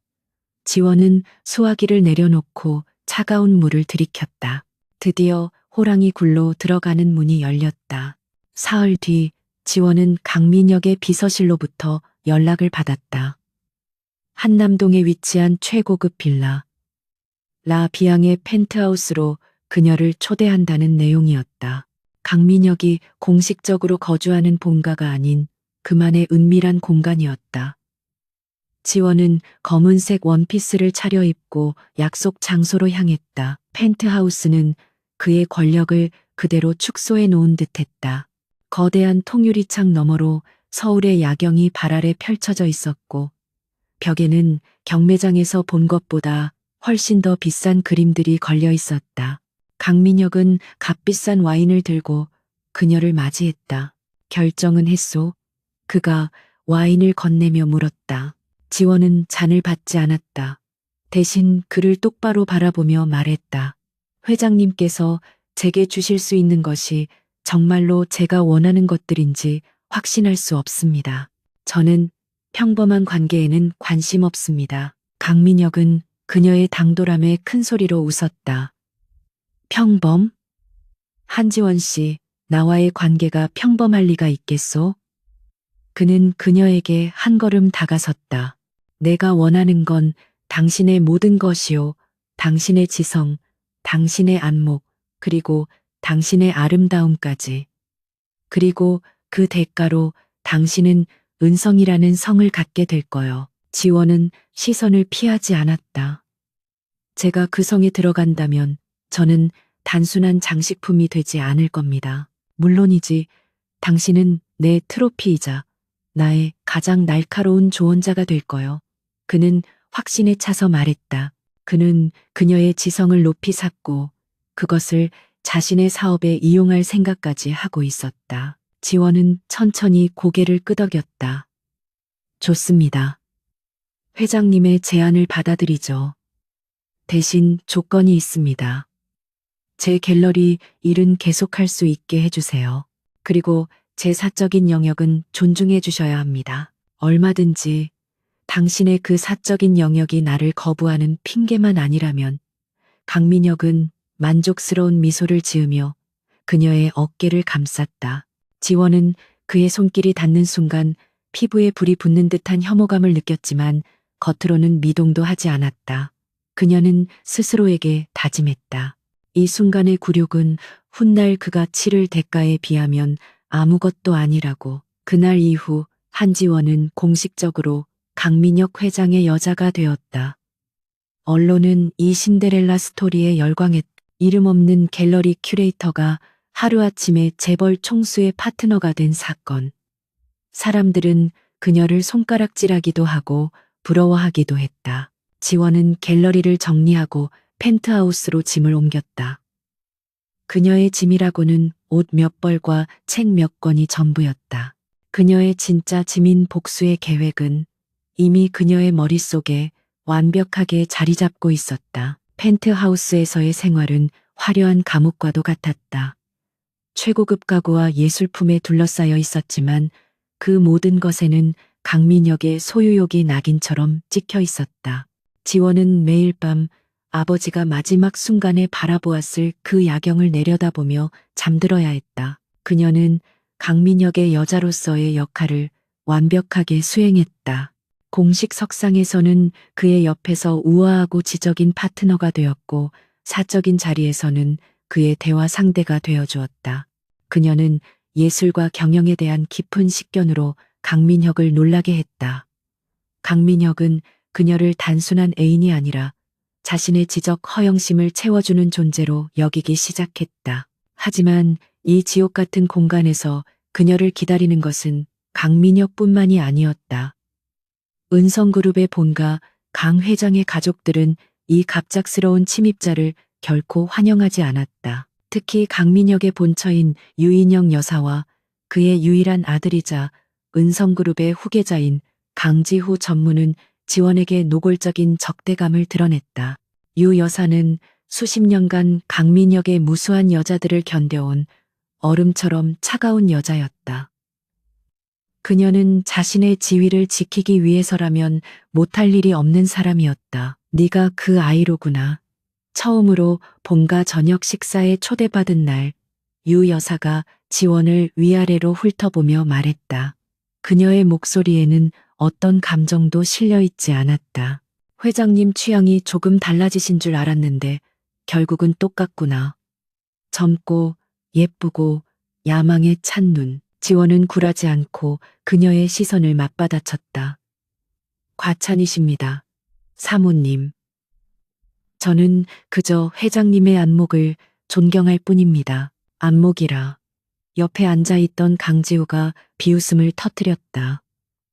지원은 수화기를 내려놓고 차가운 물을 들이켰다. 드디어 호랑이 굴로 들어가는 문이 열렸다. 사흘 뒤 지원은 강민혁의 비서실로부터 연락을 받았다. 한남동에 위치한 최고급 빌라 라 비앙의 펜트하우스로 그녀를 초대한다는 내용이었다. 강민혁이 공식적으로 거주하는 본가가 아닌 그만의 은밀한 공간이었다. 지원은 검은색 원피스를 차려입고 약속 장소로 향했다. 펜트하우스는 그의 권력을 그대로 축소해 놓은 듯했다. 거대한 통유리창 너머로 서울의 야경이 발 아래 펼쳐져 있었고 벽에는 경매장에서 본 것보다 훨씬 더 비싼 그림들이 걸려 있었다. 강민혁은 값비싼 와인을 들고 그녀를 맞이했다. 결정은 했소? 그가 와인을 건네며 물었다. 지원은 잔을 받지 않았다. 대신 그를 똑바로 바라보며 말했다. 회장님께서 제게 주실 수 있는 것이 정말로 제가 원하는 것들인지 확신할 수 없습니다. 저는 평범한 관계에는 관심 없습니다. 강민혁은 그녀의 당돌함에 큰 소리로 웃었다. 평범? 한지원 씨, 나와의 관계가 평범할 리가 있겠소? 그는 그녀에게 한 걸음 다가섰다. 내가 원하는 건 당신의 모든 것이요. 당신의 지성, 당신의 안목, 그리고 당신의 아름다움까지. 그리고 그 대가로 당신은 은성이라는 성을 갖게 될 거요. 지원은 시선을 피하지 않았다. 제가 그 성에 들어간다면 저는 단순한 장식품이 되지 않을 겁니다. 물론이지 당신은 내 트로피이자 나의 가장 날카로운 조언자가 될 거요. 그는 확신에 차서 말했다. 그는 그녀의 지성을 높이 샀고 그것을 자신의 사업에 이용할 생각까지 하고 있었다. 지원은 천천히 고개를 끄덕였다. 좋습니다. 회장님의 제안을 받아들이죠. 대신 조건이 있습니다. 제 갤러리 일은 계속할 수 있게 해주세요. 그리고 제 사적인 영역은 존중해 주셔야 합니다. 얼마든지 당신의 그 사적인 영역이 나를 거부하는 핑계만 아니라면. 강민혁은 만족스러운 미소를 지으며 그녀의 어깨를 감쌌다. 지원은 그의 손길이 닿는 순간 피부에 불이 붙는 듯한 혐오감을 느꼈지만 겉으로는 미동도 하지 않았다. 그녀는 스스로에게 다짐했다. 이 순간의 굴욕은 훗날 그가 치를 대가에 비하면 아무것도 아니라고. 그날 이후 한지원은 공식적으로 강민혁 회장의 여자가 되었다. 언론은 이 신데렐라 스토리에 열광했다. 이름 없는 갤러리 큐레이터가 하루아침에 재벌 총수의 파트너가 된 사건. 사람들은 그녀를 손가락질하기도 하고 부러워하기도 했다. 지원은 갤러리를 정리하고 펜트하우스로 짐을 옮겼다. 그녀의 짐이라고는 옷 몇 벌과 책 몇 권이 전부였다. 그녀의 진짜 지민 복수의 계획은 이미 그녀의 머릿속에 완벽하게 자리 잡고 있었다. 펜트하우스에서의 생활은 화려한 감옥과도 같았다. 최고급 가구와 예술품에 둘러싸여 있었지만 그 모든 것에는 강민혁의 소유욕이 낙인처럼 찍혀 있었다. 지원은 매일 밤 아버지가 마지막 순간에 바라보았을 그 야경을 내려다보며 잠들어야 했다. 그녀는 강민혁의 여자로서의 역할을 완벽하게 수행했다. 공식 석상에서는 그의 옆에서 우아하고 지적인 파트너가 되었고 사적인 자리에서는 그의 대화 상대가 되어 주었다. 그녀는 예술과 경영에 대한 깊은 식견으로 강민혁을 놀라게 했다. 강민혁은 그녀를 단순한 애인이 아니라 자신의 지적 허영심을 채워주는 존재로 여기기 시작했다. 하지만 이 지옥 같은 공간에서 그녀를 기다리는 것은 강민혁뿐만이 아니었다. 은성그룹의 본가 강 회장의 가족들은 이 갑작스러운 침입자를 결코 환영하지 않았다. 특히 강민혁의 본처인 유인영 여사와 그의 유일한 아들이자 은성그룹의 후계자인 강지후 전무는 지원에게 노골적인 적대감을 드러냈다. 유 여사는 수십 년간 강민혁의 무수한 여자들을 견뎌온 얼음처럼 차가운 여자였다. 그녀는 자신의 지위를 지키기 위해서라면 못할 일이 없는 사람이었다. 네가 그 아이로구나. 처음으로 본가 저녁 식사에 초대받은 날, 유 여사가 지원을 위아래로 훑어보며 말했다. 그녀의 목소리에는 어떤 감정도 실려 있지 않았다. 회장님 취향이 조금 달라지신 줄 알았는데 결국은 똑같구나. 젊고 예쁘고 야망에 찬 눈. 지원은 굴하지 않고 그녀의 시선을 맞받아쳤다. 과찬이십니다. 사모님. 저는 그저 회장님의 안목을 존경할 뿐입니다. 안목이라. 옆에 앉아있던 강지우가 비웃음을 터뜨렸다.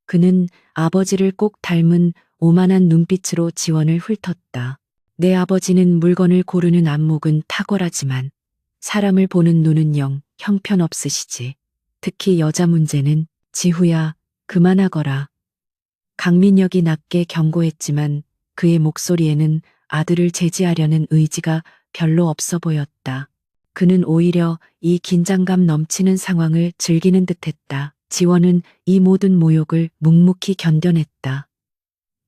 그는 아버지를 꼭 닮은 오만한 눈빛으로 지원을 훑었다. 내 아버지는 물건을 고르는 안목은 탁월하지만 사람을 보는 눈은 영 형편없으시지. 특히 여자 문제는 지후야 그만하거라. 강민혁이 낮게 경고했지만 그의 목소리에는 아들을 제지하려는 의지가 별로 없어 보였다. 그는 오히려 이 긴장감 넘치는 상황을 즐기는 듯했다. 지원은 이 모든 모욕을 묵묵히 견뎌냈다.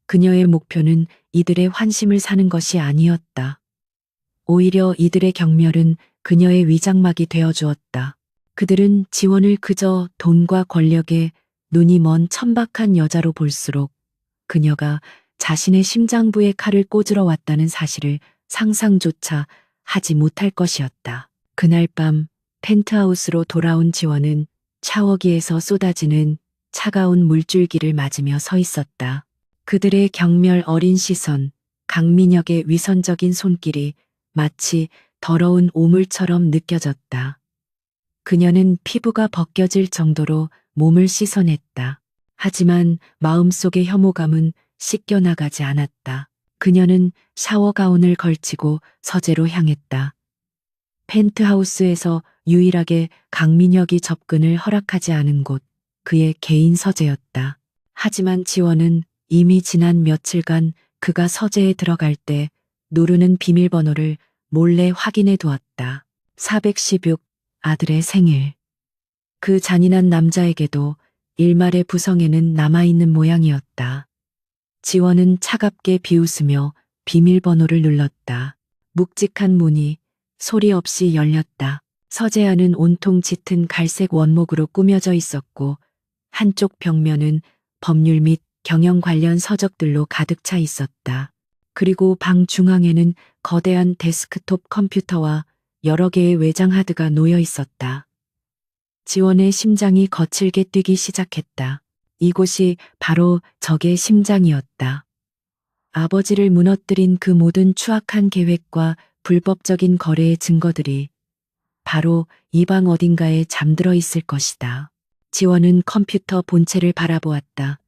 그녀의 목표는 이들의 환심을 사는 것이 아니었다. 오히려 이들의 경멸은 그녀의 위장막이 되어주었다. 그들은 지원을 그저 돈과 권력에 눈이 먼 천박한 여자로 볼수록 그녀가 자신의 심장부에 칼을 꽂으러 왔다는 사실을 상상조차 하지 못할 것이었다. 그날 밤 펜트하우스로 돌아온 지원은 샤워기에서 쏟아지는 차가운 물줄기를 맞으며 서 있었다. 그들의 경멸 어린 시선, 강민혁의 위선적인 손길이 마치 더러운 오물처럼 느껴졌다. 그녀는 피부가 벗겨질 정도로 몸을 씻어냈다. 하지만 마음속의 혐오감은 씻겨나가지 않았다. 그녀는 샤워 가운을 걸치고 서재로 향했다. 펜트하우스에서 유일하게 강민혁이 접근을 허락하지 않은 곳, 그의 개인 서재였다. 하지만 지원은 이미 지난 며칠간 그가 서재에 들어갈 때 누르는 비밀번호를 몰래 확인해 두었다. 416, 아들의 생일. 그 잔인한 남자에게도 일말의 부성에는 남아있는 모양이었다. 지원은 차갑게 비웃으며 비밀번호를 눌렀다. 묵직한 문이 소리 없이 열렸다. 서재 안은 온통 짙은 갈색 원목으로 꾸며져 있었고 한쪽 벽면은 법률 및 경영 관련 서적들로 가득 차 있었다. 그리고 방 중앙에는 거대한 데스크톱 컴퓨터와 여러 개의 외장 하드가 놓여 있었다. 지원의 심장이 거칠게 뛰기 시작했다. 이곳이 바로 적의 심장이었다. 아버지를 무너뜨린 그 모든 추악한 계획과 불법적인 거래의 증거들이 바로 이 방 어딘가에 잠들어 있을 것이다. 지원은 컴퓨터 본체를 바라보았다.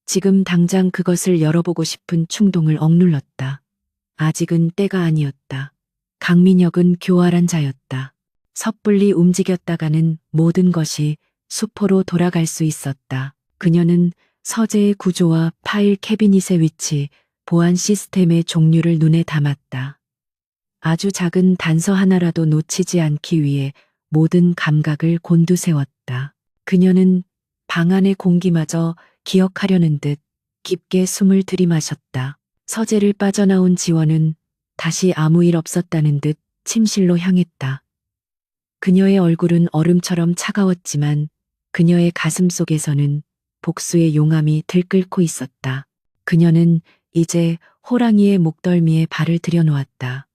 지금 당장 그것을 열어보고 싶은 충동을 억눌렀다. 아직은 때가 아니었다. 강민혁은 교활한 자였다. 섣불리 움직였다가는 모든 것이 수포로 돌아갈 수 있었다. 그녀는 서재의 구조와 파일 캐비닛의 위치, 보안 시스템의 종류를 눈에 담았다. 아주 작은 단서 하나라도 놓치지 않기 위해 모든 감각을 곤두세웠다. 그녀는 방 안의 공기마저 기억하려는 듯 깊게 숨을 들이마셨다. 서재를 빠져나온 지원은 다시 아무 일 없었다는 듯 침실로 향했다. 그녀의 얼굴은 얼음처럼 차가웠지만 그녀의 가슴 속에서는 복수의 용암이 들끓고 있었다. 그녀는 이제 호랑이의 목덜미에 발을 들여놓았다.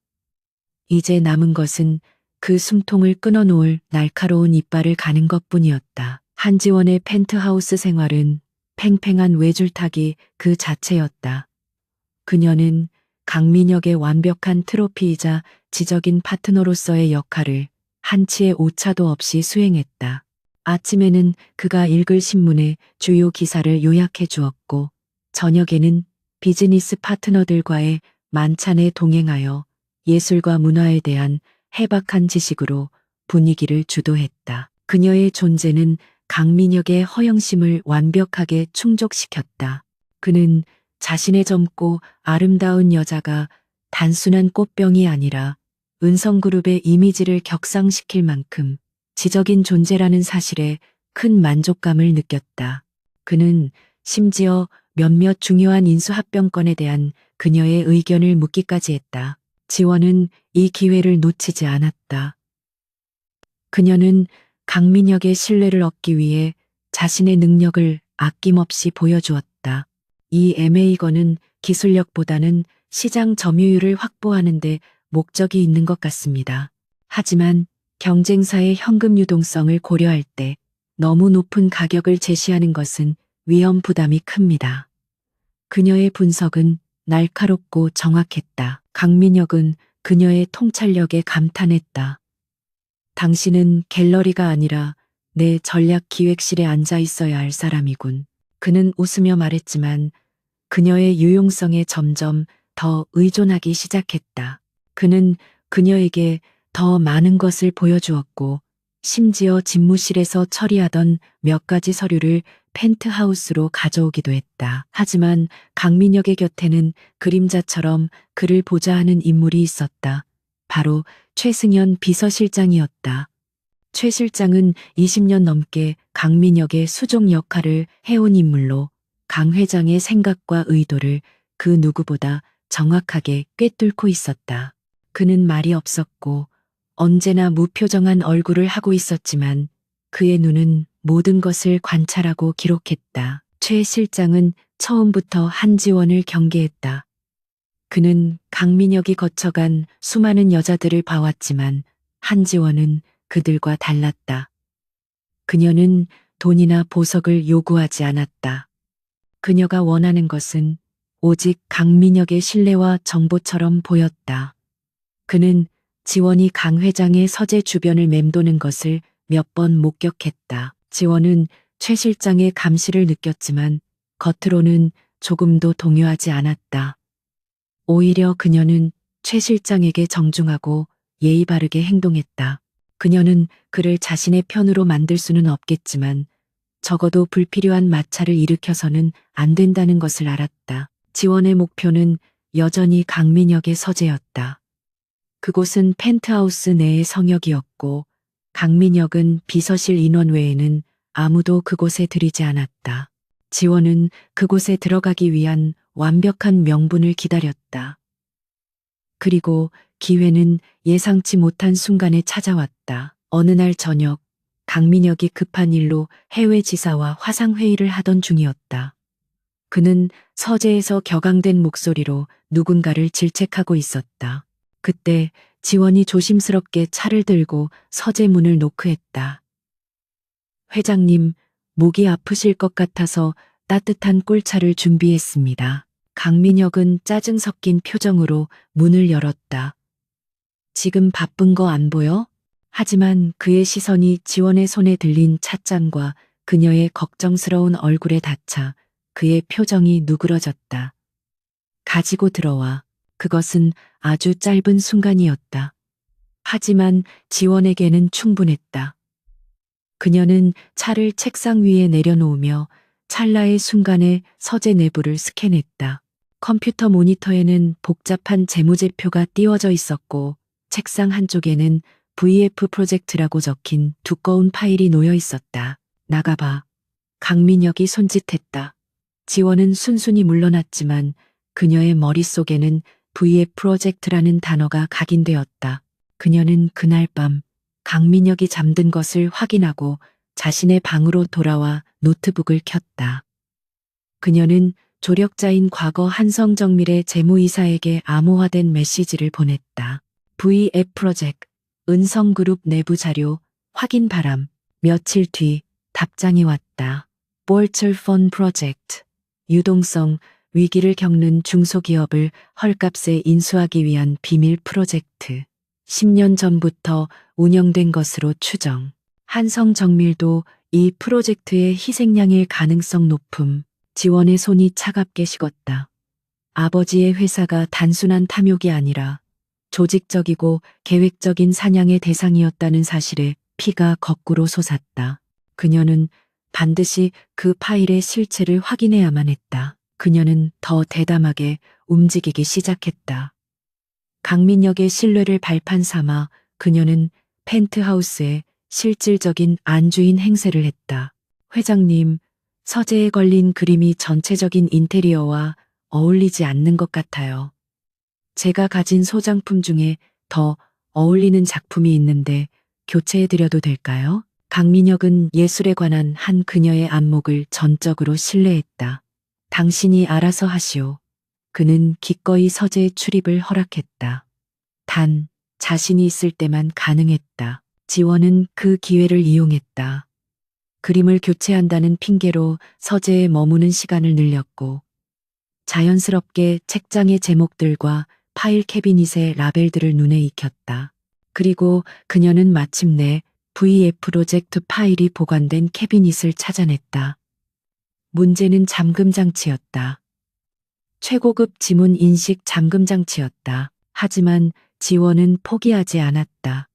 이제 남은 것은 그 숨통을 끊어놓을 날카로운 이빨을 가는 것뿐이었다. 한지원의 펜트하우스 생활은 팽팽한 외줄타기 그 자체였다. 그녀는 강민혁의 완벽한 트로피이자 지적인 파트너로서의 역할을 한치의 오차도 없이 수행했다. 아침에는 그가 읽을 신문의 주요 기사를 요약해 주었고, 저녁에는 비즈니스 파트너들과의 만찬에 동행하여 예술과 문화에 대한 해박한 지식으로 분위기를 주도했다. 그녀의 존재는 강민혁의 허영심을 완벽하게 충족시켰다. 그는 자신의 젊고 아름다운 여자가 단순한 꽃병이 아니라 은성그룹의 이미지를 격상시킬 만큼 지적인 존재라는 사실에 큰 만족감을 느꼈다. 그는 심지어 몇몇 중요한 인수합병건에 대한 그녀의 의견을 묻기까지 했다. 지원은 이 기회를 놓치지 않았다. 그녀는 강민혁의 신뢰를 얻기 위해 자신의 능력을 아낌없이 보여주었다. 이 M&A건은 기술력보다는 시장 점유율을 확보하는 데 목적이 있는 것 같습니다. 하지만 경쟁사의 현금 유동성을 고려할 때 너무 높은 가격을 제시하는 것은 위험 부담이 큽니다. 그녀의 분석은 날카롭고 정확했다. 강민혁은 그녀의 통찰력에 감탄했다. 당신은 갤러리가 아니라 내 전략 기획실에 앉아 있어야 할 사람이군. 그는 웃으며 말했지만 그녀의 유용성에 점점 더 의존하기 시작했다. 그는 그녀에게 더 많은 것을 보여주었고, 심지어 집무실에서 처리하던 몇 가지 서류를 펜트하우스로 가져오기도 했다. 하지만 강민혁의 곁에는 그림자처럼 그를 보좌 하는 인물이 있었다. 바로 최승현 비서실장이었다. 최 실장은 20년 넘게 강민혁의 수종 역할을 해온 인물로 강 회장의 생각과 의도를 그 누구보다 정확하게 꿰뚫고 있었다. 그는 말이 없었고 언제나 무표정한 얼굴을 하고 있었지만 그의 눈은 모든 것을 관찰하고 기록했다. 최 실장은 처음부터 한지원을 경계했다. 그는 강민혁이 거쳐간 수많은 여자들을 봐왔지만 한지원은 그들과 달랐다. 그녀는 돈이나 보석을 요구하지 않았다. 그녀가 원하는 것은 오직 강민혁의 신뢰와 정보처럼 보였다. 그는 지원이 강 회장의 서재 주변을 맴도는 것을 몇 번 목격했다. 지원은 최 실장의 감시를 느꼈지만 겉으로는 조금도 동요하지 않았다. 오히려 그녀는 최 실장에게 정중하고 예의 바르게 행동했다. 그녀는 그를 자신의 편으로 만들 수는 없겠지만 적어도 불필요한 마찰을 일으켜서는 안 된다는 것을 알았다. 지원의 목표는 여전히 강민혁의 서재였다. 그곳은 펜트하우스 내의 성역이었고 강민혁은 비서실 인원 외에는 아무도 그곳에 들이지 않았다. 지원은 그곳에 들어가기 위한 완벽한 명분을 기다렸다. 그리고 기회는 예상치 못한 순간에 찾아왔다. 어느 날 저녁, 강민혁이 급한 일로 해외 지사와 화상회의를 하던 중이었다. 그는 서재에서 격앙된 목소리로 누군가를 질책하고 있었다. 그때 지원이 조심스럽게 차를 들고 서재 문을 노크했다. 회장님, 목이 아프실 것 같아서 따뜻한 꿀차를 준비했습니다. 강민혁은 짜증 섞인 표정으로 문을 열었다. 지금 바쁜 거 안 보여? 하지만 그의 시선이 지원의 손에 들린 찻잔과 그녀의 걱정스러운 얼굴에 닿자 그의 표정이 누그러졌다. 가지고 들어와. 그것은 아주 짧은 순간이었다. 하지만 지원에게는 충분했다. 그녀는 차를 책상 위에 내려놓으며 찰나의 순간에 서재 내부를 스캔했다. 컴퓨터 모니터에는 복잡한 재무제표가 띄워져 있었고 책상 한쪽에는 VF 프로젝트라고 적힌 두꺼운 파일이 놓여 있었다. 나가봐. 강민혁이 손짓했다. 지원은 순순히 물러났지만 그녀의 머릿속에는 VF 프로젝트라는 단어가 각인되었다. 그녀는 그날 밤 강민혁이 잠든 것을 확인하고 자신의 방으로 돌아와 노트북을 켰다. 그녀는 조력자인 과거 한성정밀의 재무이사에게 암호화된 메시지를 보냈다. VF 프로젝트, 은성그룹 내부 자료, 확인 바람. 며칠 뒤 답장이 왔다. 볼철펀 프로젝트, 유동성, 위기를 겪는 중소기업을 헐값에 인수하기 위한 비밀 프로젝트. 10년 전부터 운영된 것으로 추정. 한성정밀도 이 프로젝트의 희생양일 가능성 높음. 지원의 손이 차갑게 식었다. 아버지의 회사가 단순한 탐욕이 아니라 조직적이고 계획적인 사냥의 대상이었다는 사실에 피가 거꾸로 솟았다. 그녀는 반드시 그 파일의 실체를 확인해야만 했다. 그녀는 더 대담하게 움직이기 시작했다. 강민혁의 신뢰를 발판 삼아 그녀는 펜트하우스에 실질적인 안주인 행세를 했다. 회장님, 서재에 걸린 그림이 전체적인 인테리어와 어울리지 않는 것 같아요. 제가 가진 소장품 중에 더 어울리는 작품이 있는데 교체해드려도 될까요? 강민혁은 예술에 관한 한 그녀의 안목을 전적으로 신뢰했다. 당신이 알아서 하시오. 그는 기꺼이 서재의 출입을 허락했다. 단, 자신이 있을 때만 가능했다. 지원은 그 기회를 이용했다. 그림을 교체한다는 핑계로 서재에 머무는 시간을 늘렸고 자연스럽게 책장의 제목들과 파일 캐비닛의 라벨들을 눈에 익혔다. 그리고 그녀는 마침내 VF 프로젝트 파일이 보관된 캐비닛을 찾아냈다. 문제는 잠금 장치였다. 최고급 지문 인식 잠금 장치였다. 하지만 지원은 포기하지 않았다.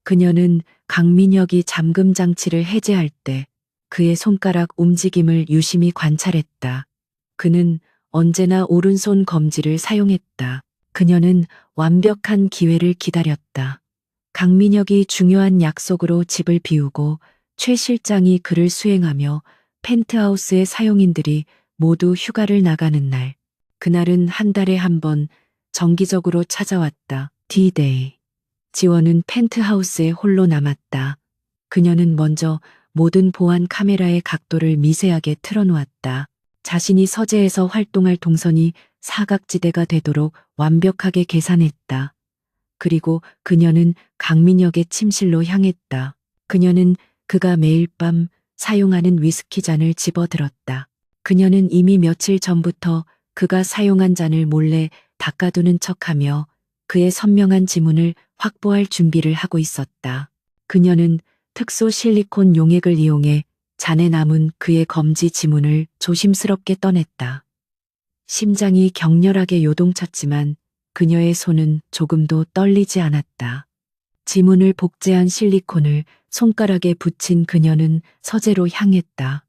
그녀는 강민혁이 잠금 장치를 해제할 때 그의 손가락 움직임을 유심히 관찰했다. 그는 언제나 오른손 검지를 사용했다. 그녀는 완벽한 기회를 기다렸다. 강민혁이 중요한 약속으로 집을 비우고 최 실장이 그를 수행하며 펜트하우스의 사용인들이 모두 휴가를 나가는 날. 그날은 한 달에 한 번 정기적으로 찾아왔다. D-Day. 지원은 펜트하우스에 홀로 남았다. 그녀는 먼저 모든 보안 카메라의 각도를 미세하게 틀어놓았다. 자신이 서재에서 활동할 동선이 사각지대가 되도록 완벽하게 계산했다. 그리고 그녀는 강민혁의 침실로 향했다. 그녀는 그가 매일 밤 사용하는 위스키 잔을 집어들었다. 그녀는 이미 며칠 전부터 그가 사용한 잔을 몰래 닦아두는 척하며 그의 선명한 지문을 확보할 준비를 하고 있었다. 그녀는 특수 실리콘 용액을 이용해 잔에 남은 그의 검지 지문을 조심스럽게 떠냈다. 심장이 격렬하게 요동쳤지만 그녀의 손은 조금도 떨리지 않았다. 지문을 복제한 실리콘을 손가락에 붙인 그녀는 서재로 향했다.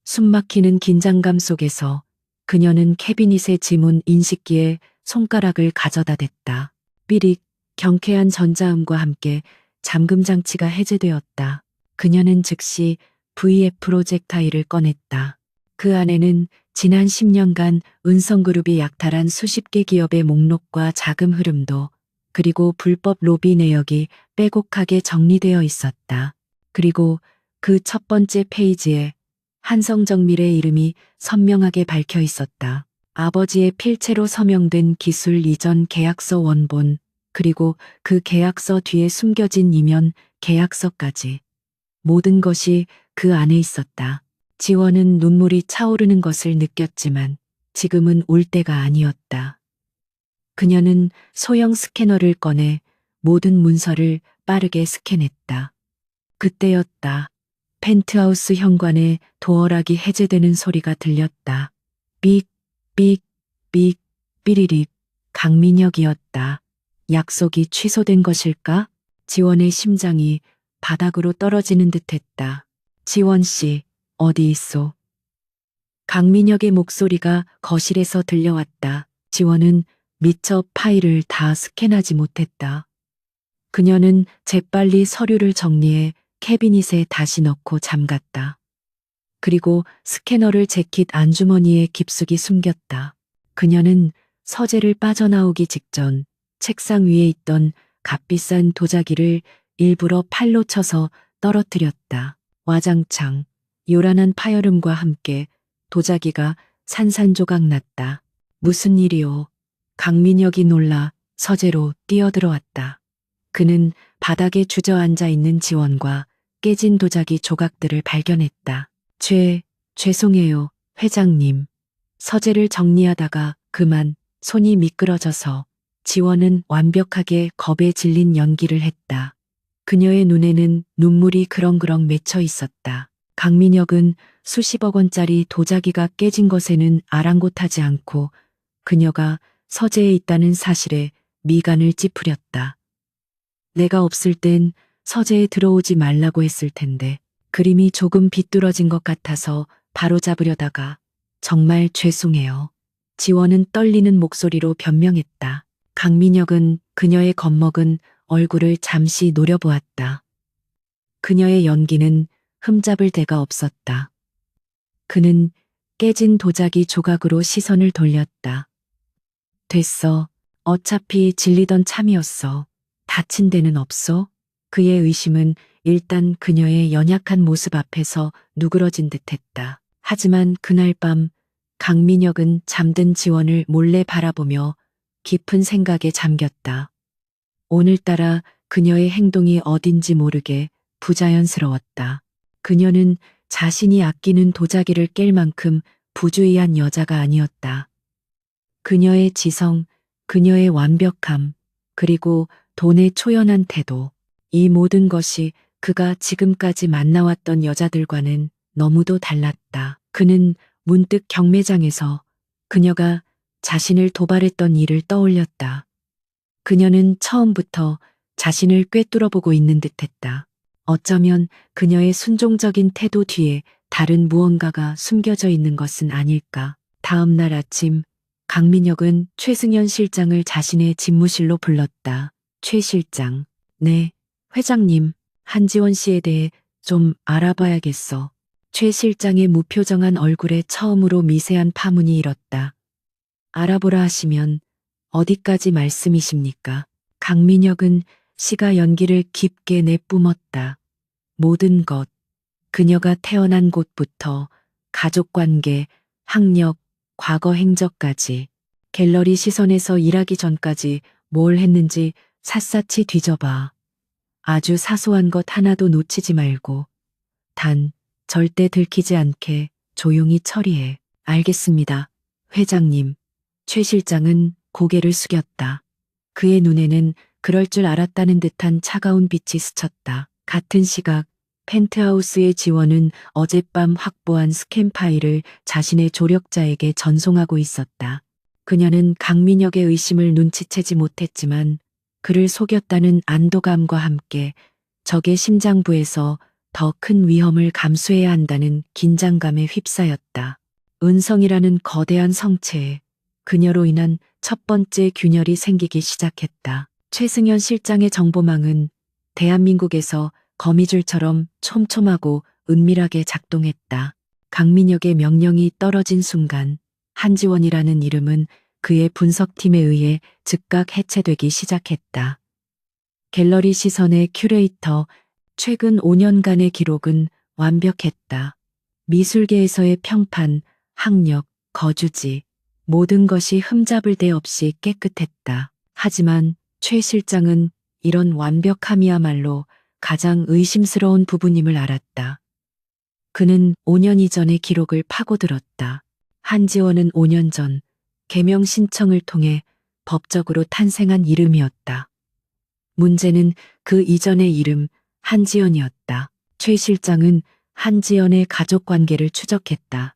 숨막히는 긴장감 속에서 그녀는 캐비닛의 지문 인식기에 손가락을 가져다 댔다. 삐릭, 경쾌한 전자음과 함께 잠금 장치가 해제되었다. 그녀는 즉시 VF 프로젝타일을 꺼냈다. 그 안에는 지난 10년간 은성그룹이 약탈한 수십 개 기업의 목록과 자금 흐름도 그리고 불법 로비 내역이 빼곡하게 정리되어 있었다. 그리고 그 첫 번째 페이지에 한성정밀의 이름이 선명하게 박혀 있었다. 아버지의 필체로 서명된 기술 이전 계약서 원본, 그리고 그 계약서 뒤에 숨겨진 이면 계약서까지. 모든 것이 그 안에 있었다. 지원은 눈물이 차오르는 것을 느꼈지만 지금은 올 때가 아니었다. 그녀는 소형 스캐너를 꺼내 모든 문서를 빠르게 스캔했다. 그때였다. 펜트하우스 현관에 도어락이 해제되는 소리가 들렸다. 삑, 삑, 삑, 삐리릭. 강민혁이었다. 약속이 취소된 것일까? 지원의 심장이 바닥으로 떨어지는 듯했다. 지원 씨, 어디 있소? 강민혁의 목소리가 거실에서 들려왔다. 지원은 미처 파일을 다 스캔하지 못했다. 그녀는 재빨리 서류를 정리해 캐비닛에 다시 넣고 잠갔다. 그리고 스캐너를 재킷 안주머니에 깊숙이 숨겼다. 그녀는 서재를 빠져나오기 직전 책상 위에 있던 값비싼 도자기를 일부러 팔로 쳐서 떨어뜨렸다. 와장창 요란한 파열음과 함께 도자기가 산산조각 났다. 무슨 일이오? 강민혁이 놀라 서재로 뛰어들어왔다. 그는 바닥에 주저앉아 있는 지원과 깨진 도자기 조각들을 발견했다. 죄송해요, 회장님. 서재를 정리하다가 그만 손이 미끄러져서 지원은 완벽하게 겁에 질린 연기를 했다. 그녀의 눈에는 눈물이 그렁그렁 맺혀 있었다. 강민혁은 수십억 원짜리 도자기가 깨진 것에는 아랑곳하지 않고 그녀가 서재에 있다는 사실에 미간을 찌푸렸다. 내가 없을 땐 서재에 들어오지 말라고 했을 텐데 그림이 조금 비뚤어진 것 같아서 바로잡으려다가 정말 죄송해요. 지원은 떨리는 목소리로 변명했다. 강민혁은 그녀의 겁먹은 얼굴을 잠시 노려보았다. 그녀의 연기는 흠잡을 데가 없었다. 그는 깨진 도자기 조각으로 시선을 돌렸다. 됐어. 어차피 질리던 참이었어. 다친 데는 없어? 그의 의심은 일단 그녀의 연약한 모습 앞에서 누그러진 듯했다. 하지만 그날 밤 강민혁은 잠든 지원을 몰래 바라보며 깊은 생각에 잠겼다. 오늘따라 그녀의 행동이 어딘지 모르게 부자연스러웠다. 그녀는 자신이 아끼는 도자기를 깰 만큼 부주의한 여자가 아니었다. 그녀의 지성, 그녀의 완벽함, 그리고 돈의 초연한 태도, 이 모든 것이 그가 지금까지 만나왔던 여자들과는 너무도 달랐다. 그는 문득 경매장에서 그녀가 자신을 도발했던 일을 떠올렸다. 그녀는 처음부터 자신을 꿰뚫어보고 있는 듯했다. 어쩌면 그녀의 순종적인 태도 뒤에 다른 무언가가 숨겨져 있는 것은 아닐까. 다음 날 아침 강민혁은 최승현 실장을 자신의 집무실로 불렀다. 최 실장. 네, 회장님. 한지원 씨에 대해 좀 알아봐야겠어. 최 실장의 무표정한 얼굴에 처음으로 미세한 파문이 일었다. 알아보라 하시면 어디까지 말씀이십니까? 강민혁은 시가 연기를 깊게 내뿜었다. 모든 것, 그녀가 태어난 곳부터 가족관계, 학력, 과거 행적까지, 갤러리 시선에서 일하기 전까지 뭘 했는지 샅샅이 뒤져봐. 아주 사소한 것 하나도 놓치지 말고, 단 절대 들키지 않게 조용히 처리해. 알겠습니다, 회장님. 최 실장은 고개를 숙였다. 그의 눈에는 그럴 줄 알았다는 듯한 차가운 빛이 스쳤다. 같은 시각 펜트하우스의 지원은 어젯밤 확보한 스캔 파일을 자신의 조력자에게 전송하고 있었다. 그녀는 강민혁의 의심을 눈치채지 못했지만 그를 속였다는 안도감과 함께 적의 심장부에서 더 큰 위험을 감수해야 한다는 긴장감에 휩싸였다. 은성이라는 거대한 성체에 그녀로 인한 첫 번째 균열이 생기기 시작했다. 최승현 실장의 정보망은 대한민국에서 거미줄처럼 촘촘하고 은밀하게 작동했다. 강민혁의 명령이 떨어진 순간 한지원이라는 이름은 그의 분석팀에 의해 즉각 해체되기 시작했다. 갤러리 시선의 큐레이터, 최근 5년간의 기록은 완벽했다. 미술계에서의 평판, 학력, 거주지, 모든 것이 흠잡을 데 없이 깨끗했다. 하지만 최 실장은 이런 완벽함이야말로 가장 의심스러운 부분임을 알았다. 그는 5년 이전의 기록을 파고들었다. 한지원은 5년 전 개명 신청을 통해 법적으로 탄생한 이름이었다. 문제는 그 이전의 이름 한지연이었다. 최 실장은 한지연의 가족 관계를 추적했다.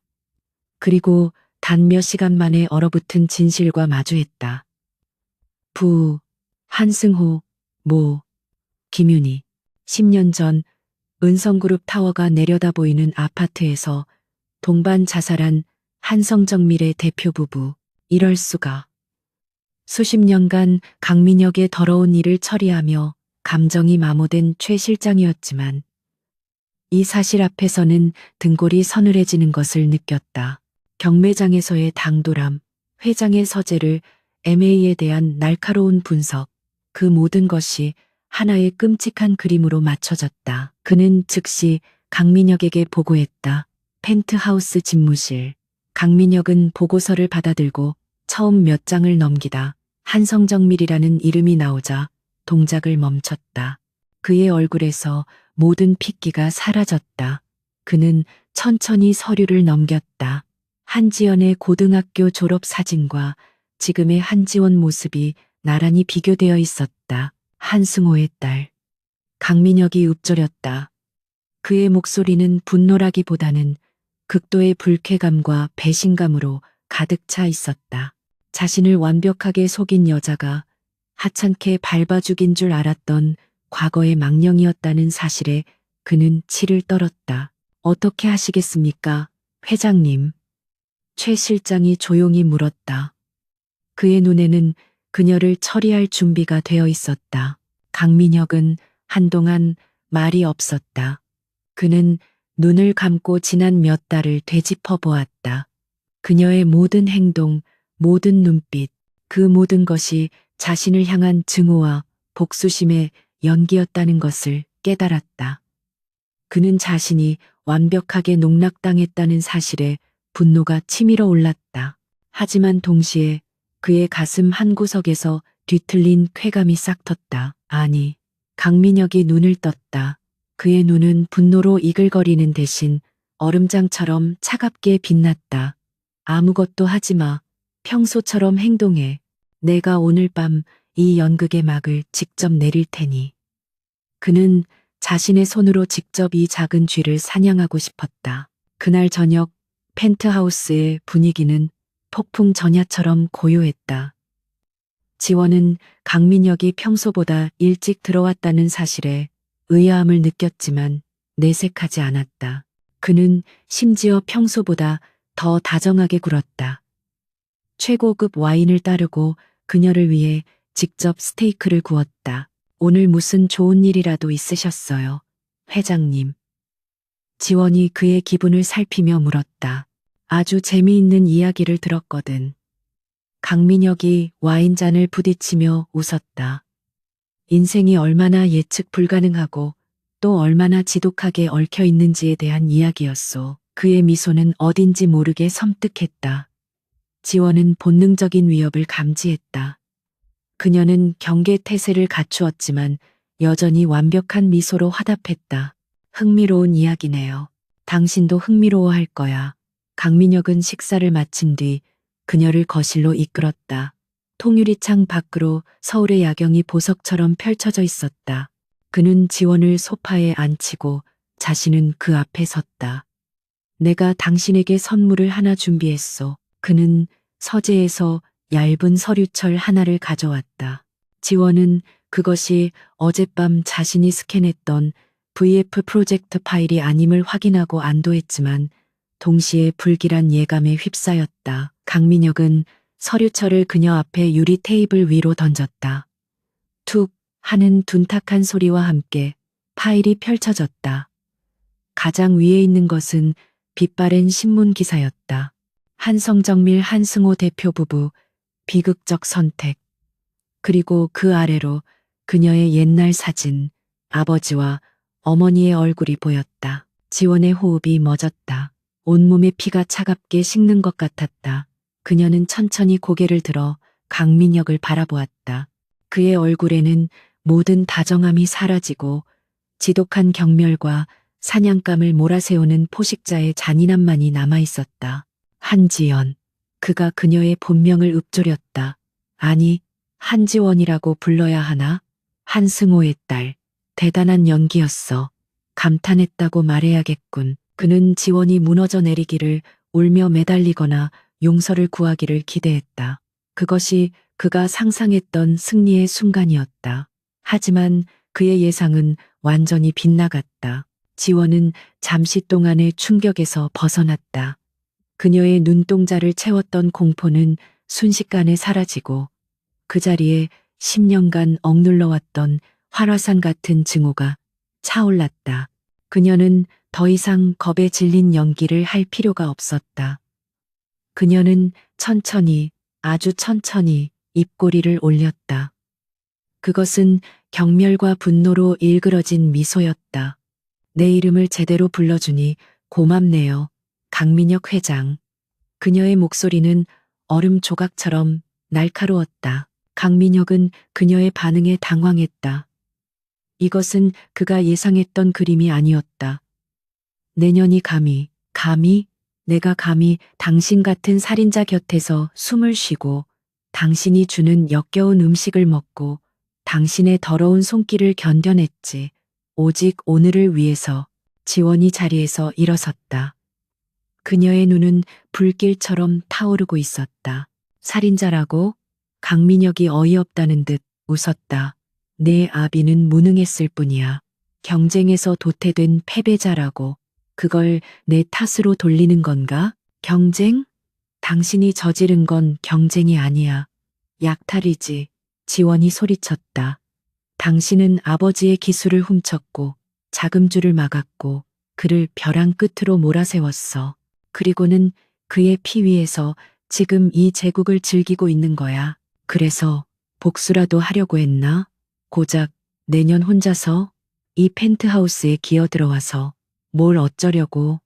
그리고 단 몇 시간 만에 얼어붙은 진실과 마주했다. 부, 한승호, 모, 김윤희. 10년 전 은성그룹 타워가 내려다 보이는 아파트에서 동반 자살한 한성정밀의 대표 부부. 이럴 수가. 수십 년간 강민혁의 더러운 일을 처리하며 감정이 마모된 최 실장이었지만 이 사실 앞에서는 등골이 서늘해지는 것을 느꼈다. 경매장에서의 당돌함, 회장의 서재를 MA에 대한 날카로운 분석, 그 모든 것이 하나의 끔찍한 그림으로 맞춰졌다. 그는 즉시 강민혁에게 보고했다. 펜트하우스 집무실. 강민혁은 보고서를 받아들고 처음 몇 장을 넘기다 한성정밀이라는 이름이 나오자 동작을 멈췄다. 그의 얼굴에서 모든 핏기가 사라졌다. 그는 천천히 서류를 넘겼다. 한지연의 고등학교 졸업 사진과 지금의 한지원 모습이 나란히 비교되어 있었다. 한승호의 딸. 강민혁이 읊조렸다. 그의 목소리는 분노라기보다는 극도의 불쾌감과 배신감으로 가득 차 있었다. 자신을 완벽하게 속인 여자가 하찮게 밟아 죽인 줄 알았던 과거의 망령이었다는 사실에 그는 치를 떨었다. 어떻게 하시겠습니까, 회장님? 최 실장이 조용히 물었다. 그의 눈에는 그녀를 처리할 준비가 되어 있었다. 강민혁은 한동안 말이 없었다. 그는 눈을 감고 지난 몇 달을 되짚어 보았다. 그녀의 모든 행동, 모든 눈빛, 그 모든 것이 자신을 향한 증오와 복수심의 연기였다는 것을 깨달았다. 그는 자신이 완벽하게 농락당했다는 사실에 분노가 치밀어 올랐다. 하지만 동시에 그의 가슴 한구석에서 뒤틀린 쾌감이 싹텄다. 아니, 강민혁이 눈을 떴다. 그의 눈은 분노로 이글거리는 대신 얼음장처럼 차갑게 빛났다. 아무것도 하지 마. 평소처럼 행동해. 내가 오늘 밤 이 연극의 막을 직접 내릴 테니. 그는 자신의 손으로 직접 이 작은 쥐를 사냥하고 싶었다. 그날 저녁 펜트하우스의 분위기는 폭풍 전야처럼 고요했다. 지원은 강민혁이 평소보다 일찍 들어왔다는 사실에 의아함을 느꼈지만 내색하지 않았다. 그는 심지어 평소보다 더 다정하게 굴었다. 최고급 와인을 따르고 그녀를 위해 직접 스테이크를 구웠다. 오늘 무슨 좋은 일이라도 있으셨어요, 회장님? 지원이 그의 기분을 살피며 물었다. 아주 재미있는 이야기를 들었거든. 강민혁이 와인잔을 부딪히며 웃었다. 인생이 얼마나 예측 불가능하고 또 얼마나 지독하게 얽혀 있는지에 대한 이야기였소. 그의 미소는 어딘지 모르게 섬뜩했다. 지원은 본능적인 위협을 감지했다. 그녀는 경계태세를 갖추었지만 여전히 완벽한 미소로 화답했다. 흥미로운 이야기네요. 당신도 흥미로워할 거야. 강민혁은 식사를 마친 뒤 그녀를 거실로 이끌었다. 통유리창 밖으로 서울의 야경이 보석처럼 펼쳐져 있었다. 그는 지원을 소파에 앉히고 자신은 그 앞에 섰다. 내가 당신에게 선물을 하나 준비했소. 그는 서재에서 얇은 서류철 하나를 가져왔다. 지원은 그것이 어젯밤 자신이 스캔했던 VF 프로젝트 파일이 아님을 확인하고 안도했지만 동시에 불길한 예감에 휩싸였다. 강민혁은 서류철을 그녀 앞에 유리 테이블 위로 던졌다. 툭 하는 둔탁한 소리와 함께 파일이 펼쳐졌다. 가장 위에 있는 것은 빛바랜 신문 기사였다. 한성정밀 한승호 대표 부부 비극적 선택. 그리고 그 아래로 그녀의 옛날 사진, 아버지와 어머니의 얼굴이 보였다. 지원의 호흡이 멎었다. 온몸의 피가 차갑게 식는 것 같았다. 그녀는 천천히 고개를 들어 강민혁을 바라보았다. 그의 얼굴에는 모든 다정함이 사라지고 지독한 경멸과 사냥감을 몰아세우는 포식자의 잔인함만이 남아있었다. 한지연. 그가 그녀의 본명을 읊조렸다. 아니, 한지원이라고 불러야 하나? 한승호의 딸. 대단한 연기였어. 감탄했다고 말해야겠군. 그는 지원이 무너져 내리기를 울며 매달리거나 용서를 구하기를 기대했다. 그것이 그가 상상했던 승리의 순간이었다. 하지만 그의 예상은 완전히 빗나갔다. 지원은 잠시 동안의 충격에서 벗어났다. 그녀의 눈동자를 채웠던 공포는 순식간에 사라지고 그 자리에 10년간 억눌러왔던 활화산 같은 증오가 차올랐다. 그녀는 더 이상 겁에 질린 연기를 할 필요가 없었다. 그녀는 천천히, 아주 천천히 입꼬리를 올렸다. 그것은 경멸과 분노로 일그러진 미소였다. 내 이름을 제대로 불러주니 고맙네요. 강민혁 회장. 그녀의 목소리는 얼음 조각처럼 날카로웠다. 강민혁은 그녀의 반응에 당황했다. 이것은 그가 예상했던 그림이 아니었다. 내년이 감히 내가 감히 당신 같은 살인자 곁에서 숨을 쉬고 당신이 주는 역겨운 음식을 먹고 당신의 더러운 손길을 견뎌냈지. 오직 오늘을 위해서. 지원이 자리에서 일어섰다. 그녀의 눈은 불길처럼 타오르고 있었다. 살인자라고? 강민혁이 어이없다는 듯 웃었다. 내 아비는 무능했을 뿐이야. 경쟁에서 도태된 패배자라고. 그걸 내 탓으로 돌리는 건가? 경쟁? 당신이 저지른 건 경쟁이 아니야. 약탈이지. 지원이 소리쳤다. 당신은 아버지의 기술을 훔쳤고 자금줄을 막았고 그를 벼랑 끝으로 몰아세웠어. 그리고는 그의 피 위에서 지금 이 제국을 즐기고 있는 거야. 그래서 복수라도 하려고 했나? 고작 내년 혼자서 이 펜트하우스에 기어들어와서 뭘 어쩌려고?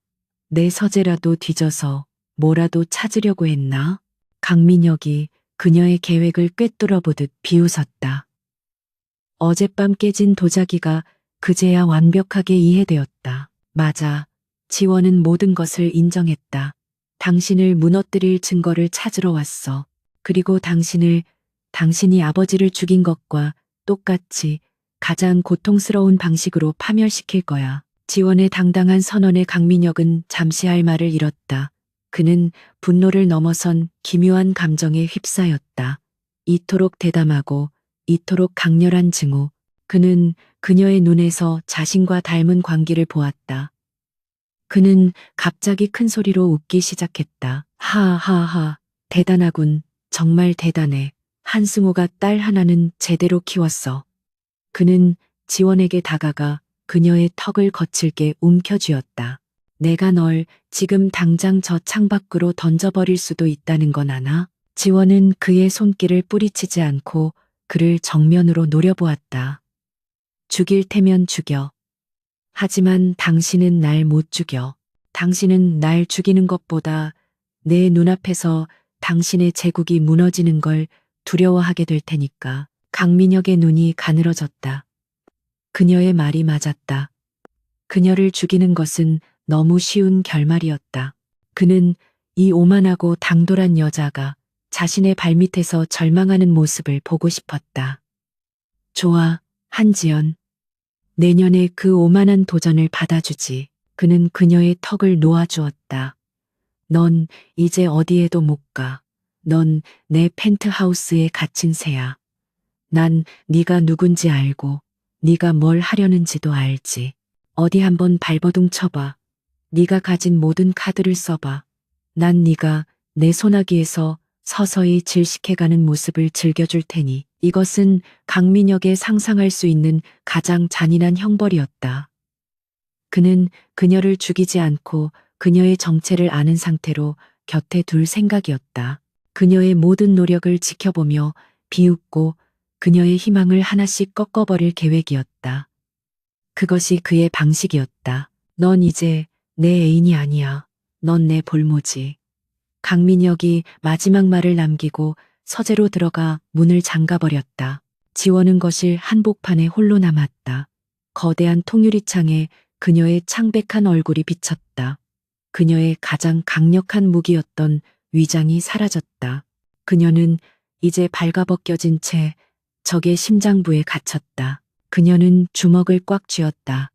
내 서재라도 뒤져서 뭐라도 찾으려고 했나? 강민혁이 그녀의 계획을 꿰뚫어보듯 비웃었다. 어젯밤 깨진 도자기가 그제야 완벽하게 이해되었다. 맞아. 지원은 모든 것을 인정했다. 당신을 무너뜨릴 증거를 찾으러 왔어. 그리고 당신이 아버지를 죽인 것과 똑같이 가장 고통스러운 방식으로 파멸시킬 거야. 지원의 당당한 선언에 강민혁은 잠시 할 말을 잃었다. 그는 분노를 넘어선 기묘한 감정에 휩싸였다. 이토록 대담하고 이토록 강렬한 증오. 그는 그녀의 눈에서 자신과 닮은 광기를 보았다. 그는 갑자기 큰 소리로 웃기 시작했다. 하하하, 대단하군. 정말 대단해. 한승우가 딸 하나는 제대로 키웠어. 그는 지원에게 다가가 그녀의 턱을 거칠게 움켜쥐었다. 내가 널 지금 당장 저 창밖으로 던져버릴 수도 있다는 건 아나? 지원은 그의 손길을 뿌리치지 않고 그를 정면으로 노려보았다. 죽일 테면 죽여. 하지만 당신은 날 못 죽여. 당신은 날 죽이는 것보다 내 눈앞에서 당신의 제국이 무너지는 걸 두려워하게 될 테니까. 강민혁의 눈이 가늘어졌다. 그녀의 말이 맞았다. 그녀를 죽이는 것은 너무 쉬운 결말이었다. 그는 이 오만하고 당돌한 여자가 자신의 발밑에서 절망하는 모습을 보고 싶었다. 좋아, 한지연. 내년에 그 오만한 도전을 받아주지. 그는 그녀의 턱을 놓아주었다. 넌 이제 어디에도 못 가. 넌 내 펜트하우스에 갇힌 새야. 난 네가 누군지 알고 네가 뭘 하려는지도 알지. 어디 한번 발버둥 쳐봐. 네가 가진 모든 카드를 써봐. 난 네가 내 소나기에서 서서히 질식해가는 모습을 즐겨줄 테니. 이것은 강민혁의 상상할 수 있는 가장 잔인한 형벌이었다. 그는 그녀를 죽이지 않고 그녀의 정체를 아는 상태로 곁에 둘 생각이었다. 그녀의 모든 노력을 지켜보며 비웃고 그녀의 희망을 하나씩 꺾어버릴 계획이었다. 그것이 그의 방식이었다. 넌 이제 내 애인이 아니야. 넌 내 볼모지. 강민혁이 마지막 말을 남기고 서재로 들어가 문을 잠가버렸다. 지원은 거실 한복판에 홀로 남았다. 거대한 통유리창에 그녀의 창백한 얼굴이 비쳤다. 그녀의 가장 강력한 무기였던 위장이 사라졌다. 그녀는 이제 발가벗겨진 채 적의 심장부에 갇혔다. 그녀는 주먹을 꽉 쥐었다.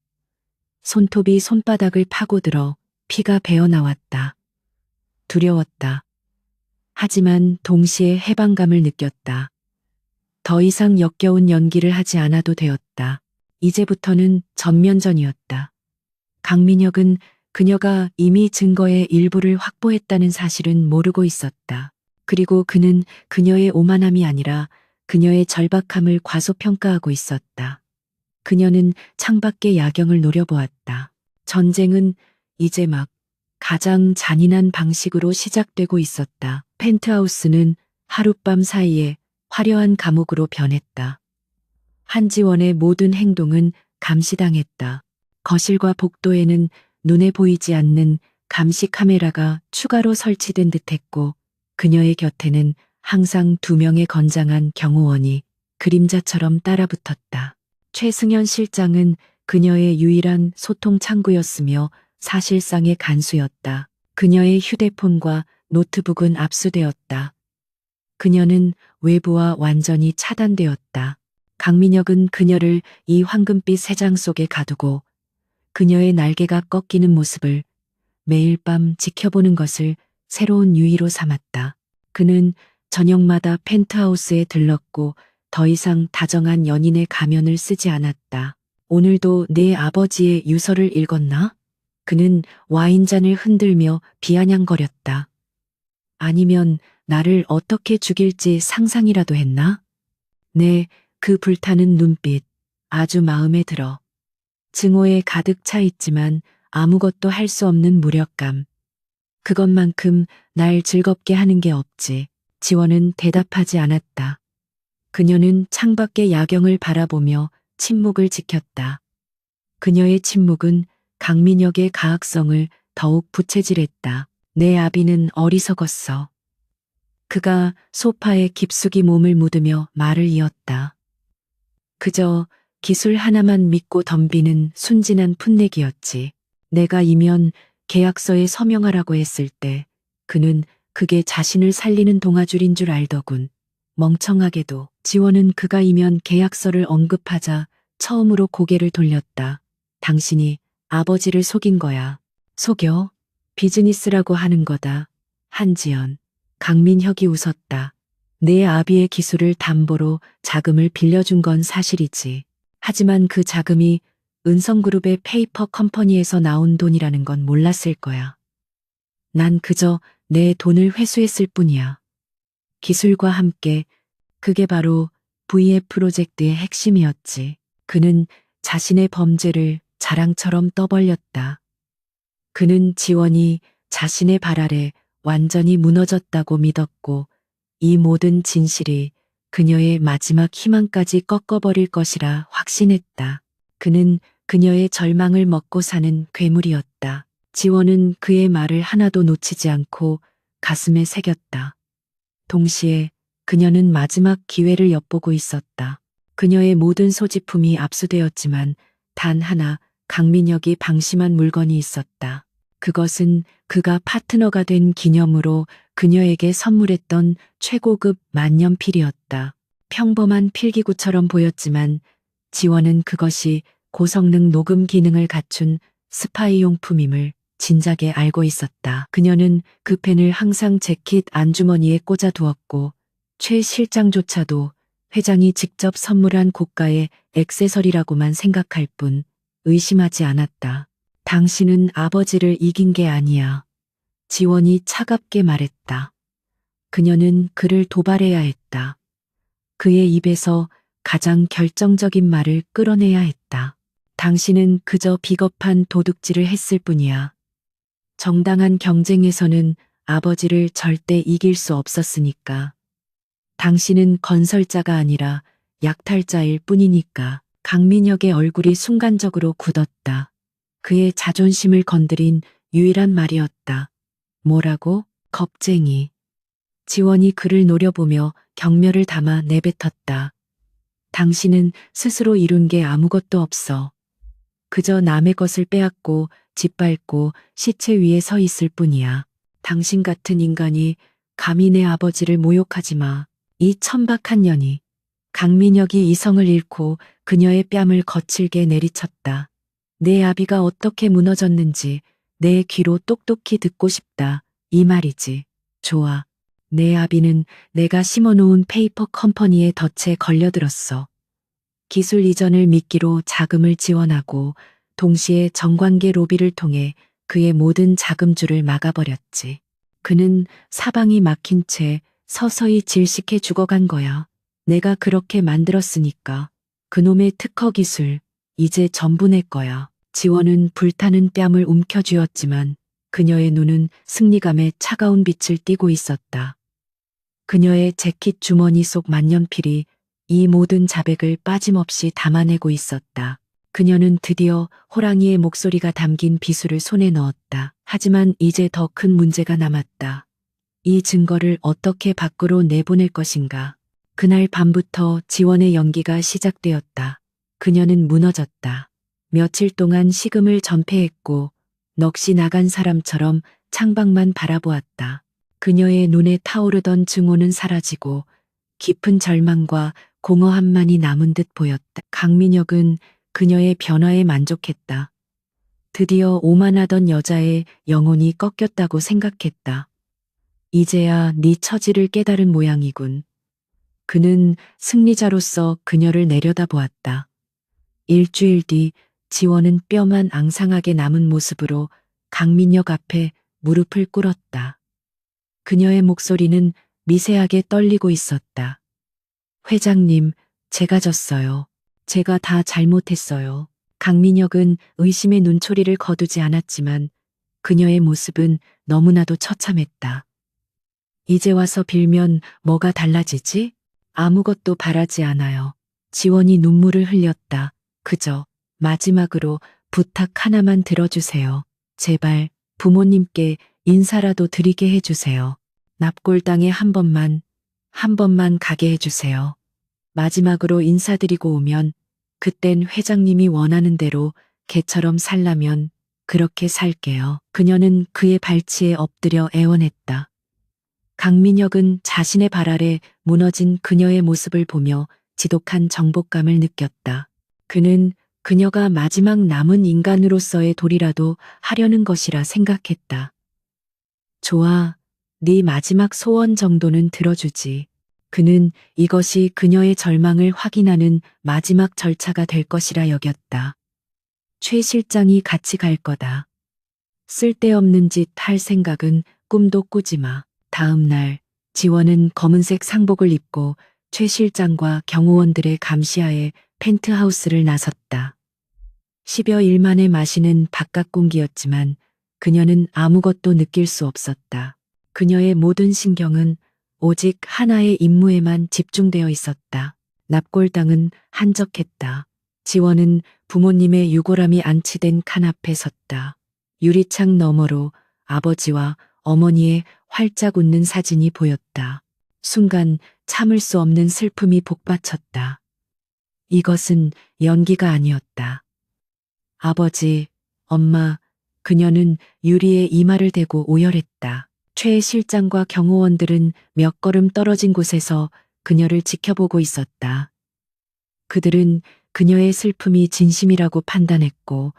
손톱이 손바닥을 파고들어 피가 배어나왔다. 두려웠다. 하지만 동시에 해방감을 느꼈다. 더 이상 역겨운 연기를 하지 않아도 되었다. 이제부터는 전면전이었다. 강민혁은 그녀가 이미 증거의 일부를 확보했다는 사실은 모르고 있었다. 그리고 그는 그녀의 오만함이 아니라 그녀의 절박함을 과소평가하고 있었다. 그녀는 창밖의 야경을 노려보았다. 전쟁은 이제 막 가장 잔인한 방식으로 시작되고 있었다. 펜트하우스는 하룻밤 사이에 화려한 감옥으로 변했다. 한지원의 모든 행동은 감시당했다. 거실과 복도에는 눈에 보이지 않는 감시 카메라가 추가로 설치된 듯했고 그녀의 곁에는 항상 2명의 건장한 경호원이 그림자처럼 따라붙었다. 최승현 실장은 그녀의 유일한 소통 창구였으며 사실상의 간수였다. 그녀의 휴대폰과 노트북은 압수되었다. 그녀는 외부와 완전히 차단되었다. 강민혁은 그녀를 이 황금빛 새장 속에 가두고 그녀의 날개가 꺾이는 모습을 매일 밤 지켜보는 것을 새로운 유의로 삼았다. 그는 저녁마다 펜트하우스에 들렀고 더 이상 다정한 연인의 가면을 쓰지 않았다. 오늘도 내 아버지의 유서를 읽었나? 그는 와인잔을 흔들며 비아냥거렸다. 아니면 나를 어떻게 죽일지 상상이라도 했나? 네, 그 불타는 눈빛, 아주 마음에 들어. 증오에 가득 차 있지만 아무것도 할 수 없는 무력감. 그것만큼 날 즐겁게 하는 게 없지. 지원은 대답하지 않았다. 그녀는 창밖의 야경을 바라보며 침묵을 지켰다. 그녀의 침묵은 강민혁의 가학성을 더욱 부채질했다. 내 아비는 어리석었어. 그가 소파에 깊숙이 몸을 묻으며 말을 이었다. 그저 기술 하나만 믿고 덤비는 순진한 풋내기였지. 내가 이면 계약서에 서명하라고 했을 때 그는 그게 자신을 살리는 동아줄인 줄 알더군. 멍청하게도 지원은 그가 이면 계약서를 언급하자 처음으로 고개를 돌렸다. 당신이 아버지를 속인 거야. 속여? 비즈니스라고 하는 거다. 한지연. 강민혁이 웃었다. 내 아비의 기술을 담보로 자금을 빌려준 건 사실이지. 하지만 그 자금이 은성그룹의 페이퍼 컴퍼니에서 나온 돈이라는 건 몰랐을 거야. 난 그저 내 돈을 회수했을 뿐이야. 기술과 함께 그게 바로 VF 프로젝트의 핵심이었지. 그는 자신의 범죄를 자랑처럼 떠벌렸다. 그는 지원이 자신의 발 아래 완전히 무너졌다고 믿었고 이 모든 진실이 그녀의 마지막 희망까지 꺾어버릴 것이라 확신했다. 그는 그녀의 절망을 먹고 사는 괴물이었다. 지원은 그의 말을 하나도 놓치지 않고 가슴에 새겼다. 동시에 그녀는 마지막 기회를 엿보고 있었다. 그녀의 모든 소지품이 압수되었지만 단 하나 강민혁이 방심한 물건이 있었다. 그것은 그가 파트너가 된 기념으로 그녀에게 선물했던 최고급 만년필이었다. 평범한 필기구처럼 보였지만 지원은 그것이 고성능 녹음 기능을 갖춘 스파이 용품임을 진작에 알고 있었다. 그녀는 그 펜을 항상 재킷 안주머니에 꽂아 두었고 최 실장조차도 회장이 직접 선물한 고가의 액세서리라고만 생각할 뿐 의심하지 않았다. 당신은 아버지를 이긴 게 아니야. 지원이 차갑게 말했다. 그녀는 그를 도발해야 했다. 그의 입에서 가장 결정적인 말을 끌어내야 했다. 당신은 그저 비겁한 도둑질을 했을 뿐이야. 정당한 경쟁에서는 아버지를 절대 이길 수 없었으니까. 당신은 건설자가 아니라 약탈자일 뿐이니까. 강민혁의 얼굴이 순간적으로 굳었다. 그의 자존심을 건드린 유일한 말이었다. 뭐라고? 겁쟁이. 지원이 그를 노려보며 경멸을 담아 내뱉었다. 당신은 스스로 이룬 게 아무것도 없어. 그저 남의 것을 빼앗고 짓밟고 시체 위에 서 있을 뿐이야. 당신 같은 인간이 감히 내 아버지를 모욕하지 마. 이 천박한 년이. 강민혁이 이성을 잃고 그녀의 뺨을 거칠게 내리쳤다. 내 아비가 어떻게 무너졌는지 내 귀로 똑똑히 듣고 싶다. 이 말이지. 좋아. 내 아비는 내가 심어놓은 페이퍼 컴퍼니의 덫에 걸려들었어. 기술 이전을 미끼로 자금을 지원하고 동시에 정관계 로비를 통해 그의 모든 자금줄을 막아버렸지. 그는 사방이 막힌 채 서서히 질식해 죽어간 거야. 내가 그렇게 만들었으니까 그놈의 특허 기술 이제 전부 내 거야. 지원은 불타는 뺨을 움켜쥐었지만 그녀의 눈은 승리감에 차가운 빛을 띠고 있었다. 그녀의 재킷 주머니 속 만년필이 이 모든 자백을 빠짐없이 담아내고 있었다. 그녀는 드디어 호랑이의 목소리가 담긴 비수를 손에 넣었다. 하지만 이제 더 큰 문제가 남았다. 이 증거를 어떻게 밖으로 내보낼 것인가. 그날 밤부터 지원의 연기가 시작되었다. 그녀는 무너졌다. 며칠 동안 식음을 전폐했고 넋이 나간 사람처럼 창밖만 바라보았다. 그녀의 눈에 타오르던 증오는 사라지고 깊은 절망과 공허함만이 남은 듯 보였다. 강민혁은 그녀의 변화에 만족했다. 드디어 오만하던 여자의 영혼이 꺾였다고 생각했다. 이제야 네 처지를 깨달은 모양이군. 그는 승리자로서 그녀를 내려다보았다. 일주일 뒤 지원은 뼈만 앙상하게 남은 모습으로 강민혁 앞에 무릎을 꿇었다. 그녀의 목소리는 미세하게 떨리고 있었다. 회장님, 제가 졌어요. 제가 다 잘못했어요. 강민혁은 의심의 눈초리를 거두지 않았지만 그녀의 모습은 너무나도 처참했다. 이제 와서 빌면 뭐가 달라지지? 아무것도 바라지 않아요. 지원이 눈물을 흘렸다. 그저 마지막으로 부탁 하나만 들어주세요. 제발 부모님께 인사라도 드리게 해주세요. 납골당에 한 번만 가게 해주세요. 마지막으로 인사드리고 오면 그땐 회장님이 원하는 대로 개처럼 살라면 그렇게 살게요. 그녀는 그의 발치에 엎드려 애원했다. 강민혁은 자신의 발 아래 무너진 그녀의 모습을 보며 지독한 정복감을 느꼈다. 그는 그녀가 마지막 남은 인간으로서의 도리라도 하려는 것이라 생각했다. 좋아, 네 마지막 소원 정도는 들어주지. 그는 이것이 그녀의 절망을 확인하는 마지막 절차가 될 것이라 여겼다. 최 실장이 같이 갈 거다. 쓸데없는 짓 할 생각은 꿈도 꾸지 마. 다음 날 지원은 검은색 상복을 입고 최 실장과 경호원들의 감시하에 펜트하우스를 나섰다. 10여일 만에 마시는 바깥 공기였지만 그녀는 아무것도 느낄 수 없었다. 그녀의 모든 신경은 오직 하나의 임무에만 집중되어 있었다. 납골당은 한적했다. 지원은 부모님의 유골함이 안치된 칸 앞에 섰다. 유리창 너머로 아버지와 어머니의 활짝 웃는 사진이 보였다. 순간 참을 수 없는 슬픔이 복받쳤다. 이것은 연기가 아니었다. 아버지, 엄마, 그녀는 유리에 이마를 대고 오열했다. 최 실장과 경호원들은 몇 걸음 떨어진 곳에서 그녀를 지켜보고 있었다. 그들은 그녀의 슬픔이 진심이라고 판단했고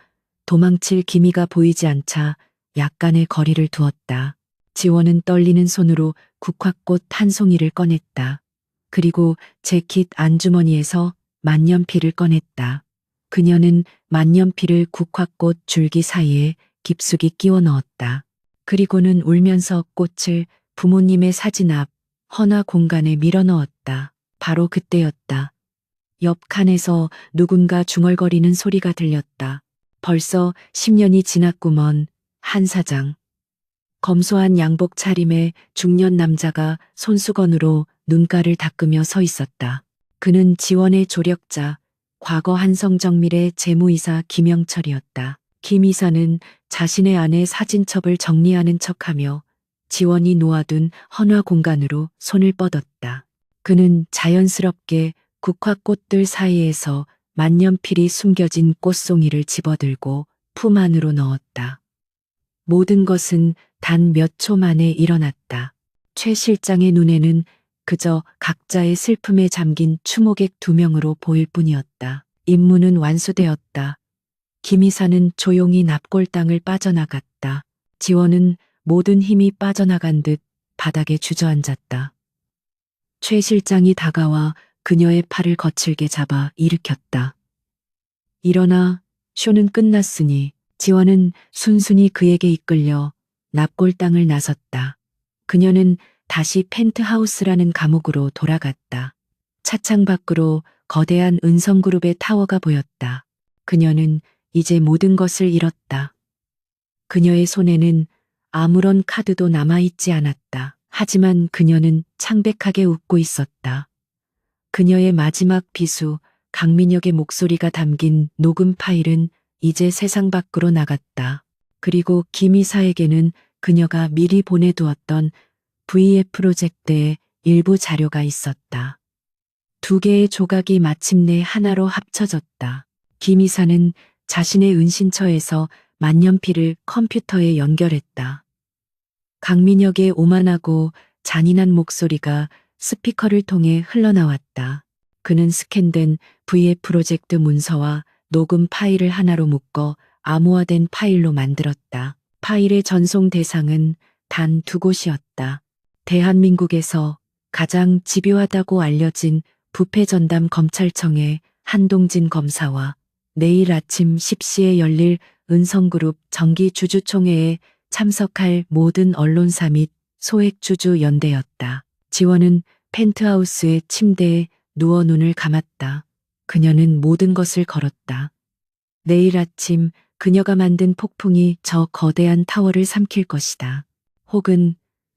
도망칠 기미가 보이지 않자 약간의 거리를 두었다. 지원은 떨리는 손으로 국화꽃 한 송이를 꺼냈다. 그리고 재킷 안주머니에서 만년필을 꺼냈다. 그녀는 만년필을 국화꽃 줄기 사이에 깊숙이 끼워 넣었다. 그리고는 울면서 꽃을 부모님의 사진 앞 헌화 공간에 밀어 넣었다. 바로 그때였다. 옆 칸에서 누군가 중얼거리는 소리가 들렸다. 벌써 10년이 지났구먼, 한 사장. 검소한 양복 차림의 중년 남자가 손수건으로 눈가를 닦으며 서 있었다. 그는 지원의 조력자, 과거 한성정밀의 재무이사 김영철이었다. 김 이사는 자신의 아내 사진첩을 정리하는 척하며 지원이 놓아둔 헌화 공간으로 손을 뻗었다. 그는 자연스럽게 국화꽃들 사이에서 만년필이 숨겨진 꽃송이를 집어들고 품 안으로 넣었다. 모든 것은 단 몇 초 만에 일어났다. 최 실장의 눈에는 그저 각자의 슬픔에 잠긴 추모객 2명으로 보일 뿐이었다. 임무는 완수되었다. 김 이사는 조용히 납골당을 빠져나갔다. 지원은 모든 힘이 빠져나간 듯 바닥에 주저앉았다. 최 실장이 다가와 그녀의 팔을 거칠게 잡아 일으켰다. 일어나, 쇼는 끝났으니. 지원은 순순히 그에게 이끌려 납골당을 나섰다. 그녀는 다시 펜트하우스라는 감옥으로 돌아갔다. 차창 밖으로 거대한 은성그룹의 타워가 보였다. 그녀는 이제 모든 것을 잃었다. 그녀의 손에는 아무런 카드도 남아있지 않았다. 하지만 그녀는 창백하게 웃고 있었다. 그녀의 마지막 비수, 강민혁의 목소리가 담긴 녹음 파일은 이제 세상 밖으로 나갔다. 그리고 김이사에게는 그녀가 미리 보내두었던 VF 프로젝트의 일부 자료가 있었다. 두 개의 조각이 마침내 하나로 합쳐졌다. 김이사는 자신의 은신처에서 만년필을 컴퓨터에 연결했다. 강민혁의 오만하고 잔인한 목소리가 스피커를 통해 흘러나왔다. 그는 스캔된 VF 프로젝트 문서와 녹음 파일을 하나로 묶어 암호화된 파일로 만들었다. 파일의 전송 대상은 단 두 곳이었다. 대한민국에서 가장 집요하다고 알려진 부패전담 검찰청의 한동진 검사와 내일 아침 10시에 열릴 은성그룹 정기주주총회에 참석할 모든 언론사 및 소액주주 연대였다. 지원은 펜트하우스의 침대에 누워 눈을 감았다. 그녀는 모든 것을 걸었다. 내일 아침 그녀가 만든 폭풍이 저 거대한 타워를 삼킬 것이다. 혹은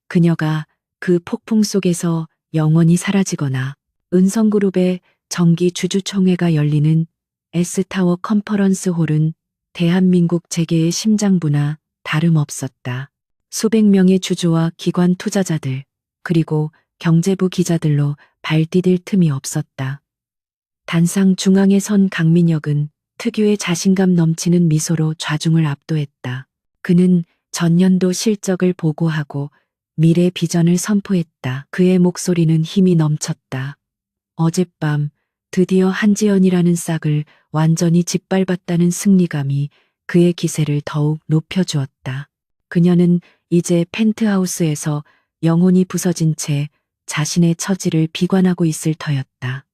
그녀가 그 폭풍 속에서 영원히 사라지거나 은성그룹의 정기 주주총회가 열리는 S타워 컨퍼런스 홀은 대한민국 재계의 심장부나 다름없었다. 수백 명의 주주와 기관 투자자들, 그리고 경제부 기자들로 발디딜 틈이 없었다. 단상 중앙에 선 강민혁은 특유의 자신감 넘치는 미소로 좌중을 압도했다. 그는 전년도 실적을 보고하고 미래 비전을 선포했다. 그의 목소리는 힘이 넘쳤다. 어젯밤 드디어 한지연이라는 싹을 완전히 짓밟았다는 승리감이 그의 기세를 더욱 높여주었다. 그녀는 이제 펜트하우스에서 영혼이 부서진 채 자신의 처지를 비관하고 있을 터였다.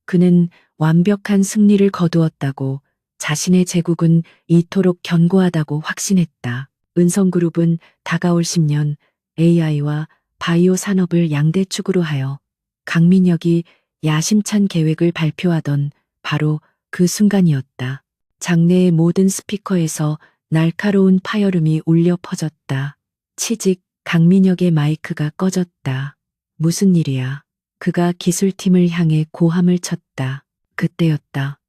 그는 완벽한 승리를 거두었다고, 자신의 제국은 이토록 견고하다고 확신했다. 은성그룹은 다가올 10년 AI와 바이오 산업을 양대축으로 하여 강민혁이 야심찬 계획을 발표하던 바로 그 순간이었다. 장내의 모든 스피커에서 날카로운 파열음이 울려 퍼졌다. 치직, 강민혁의 마이크가 꺼졌다. 무슨 일이야? 그가 기술팀을 향해 고함을 쳤다. 그때였다.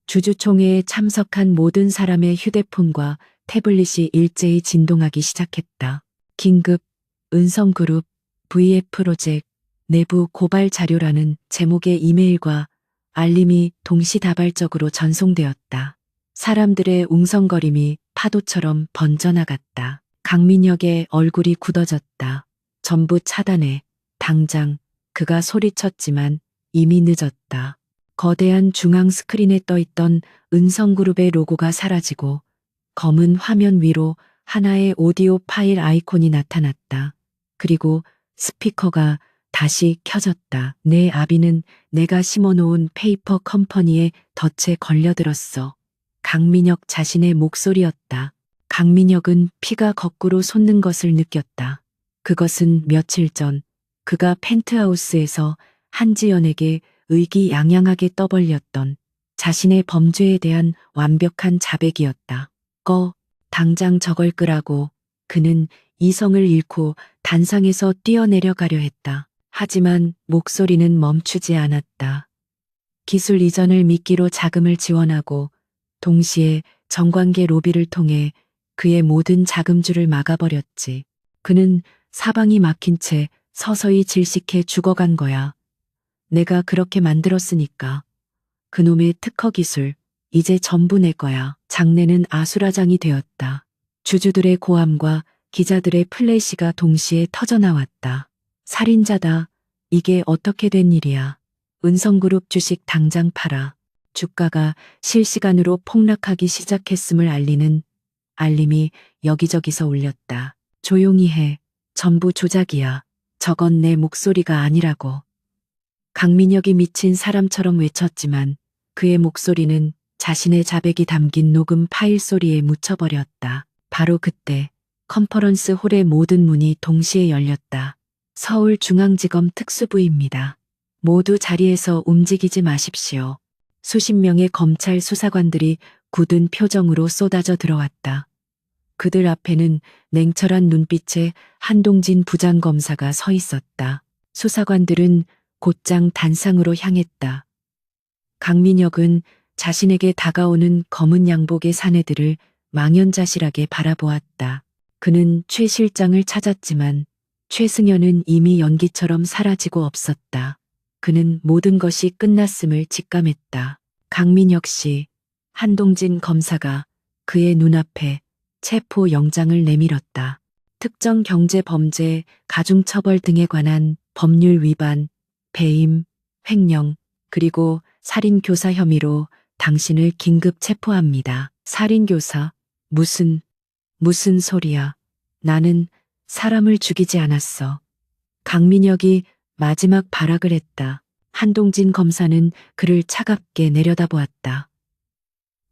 주주총회에 참석한 모든 사람의 휴대폰과 태블릿이 일제히 진동하기 시작했다. 긴급, 은성그룹, VF 프로젝트, 내부 고발 자료라는 제목의 이메일과 알림이 동시다발적으로 전송되었다. 사람들의 웅성거림이 파도처럼 번져나갔다. 강민혁의 얼굴이 굳어졌다. 전부 차단해. 당장. 그가 소리쳤지만 이미 늦었다. 거대한 중앙 스크린에 떠있던 은성그룹의 로고가 사라지고 검은 화면 위로 하나의 오디오 파일 아이콘이 나타났다. 그리고 스피커가 다시 켜졌다. 내 아비는 내가 심어놓은 페이퍼 컴퍼니의 덫에 걸려들었어. 강민혁 자신의 목소리였다. 강민혁은 피가 거꾸로 솟는 것을 느꼈다. 그것은 며칠 전 그가 펜트하우스에서 한지연에게 의기양양하게 떠벌렸던 자신의 범죄에 대한 완벽한 자백이었다. 당장 저걸 끄라고. 그는 이성을 잃고 단상에서 뛰어내려가려 했다. 하지만 목소리는 멈추지 않았다. 기술 이전을 미끼로 자금을 지원하고 동시에 정관계 로비를 통해 그의 모든 자금줄을 막아버렸지. 그는 사방이 막힌 채 서서히 질식해 죽어간 거야. 내가 그렇게 만들었으니까. 그놈의 특허 기술, 이제 전부 내 거야. 장내는 아수라장이 되었다. 주주들의 고함과 기자들의 플래시가 동시에 터져나왔다. 살인자다. 이게 어떻게 된 일이야. 은성그룹 주식 당장 팔아. 주가가 실시간으로 폭락하기 시작했음을 알리는 알림이 여기저기서 울렸다. 조용히 해. 전부 조작이야. 저건 내 목소리가 아니라고. 강민혁이 미친 사람처럼 외쳤지만 그의 목소리는 자신의 자백이 담긴 녹음 파일 소리에 묻혀버렸다. 바로 그때 컨퍼런스 홀의 모든 문이 동시에 열렸다. 서울중앙지검 특수부입니다. 모두 자리에서 움직이지 마십시오. 수십 명의 검찰 수사관들이 굳은 표정으로 쏟아져 들어왔다. 그들 앞에는 냉철한 눈빛에 한동진 부장검사가 서 있었다. 수사관들은 곧장 단상으로 향했다. 강민혁은 자신에게 다가오는 검은 양복의 사내들을 망연자실하게 바라보았다. 그는 최 실장을 찾았지만 최승현은 이미 연기처럼 사라지고 없었다. 그는 모든 것이 끝났음을 직감했다. 강민혁 씨, 한동진 검사가 그의 눈앞에 체포 영장을 내밀었다. 특정 경제 범죄, 가중처벌 등에 관한 법률 위반, 배임, 횡령, 그리고 살인교사 혐의로 당신을 긴급 체포합니다. 살인교사? 무슨 소리야. 나는 사람을 죽이지 않았어. 강민혁이 마지막 발악을 했다. 한동진 검사는 그를 차갑게 내려다보았다.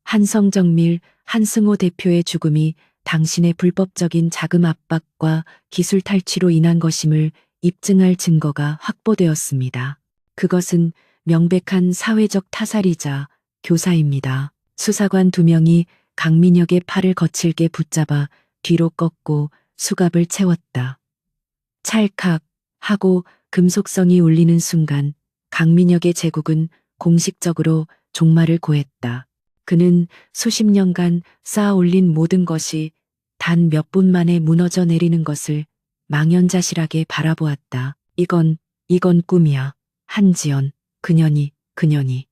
한성정밀, 한승호 대표의 죽음이 당신의 불법적인 자금 압박과 기술 탈취로 인한 것임을 입증할 증거가 확보되었습니다. 그것은 명백한 사회적 타살이자 교사입니다. 수사관 2명이 강민혁의 팔을 거칠게 붙잡아 뒤로 꺾고 수갑을 채웠다. 찰칵 하고 금속성이 울리는 순간 강민혁의 제국은 공식적으로 종말을 고했다. 그는 수십 년간 쌓아 올린 모든 것이 단 몇 분 만에 무너져 내리는 것을 망연자실하게 바라보았다. 이건 꿈이야. 한지연, 그년이.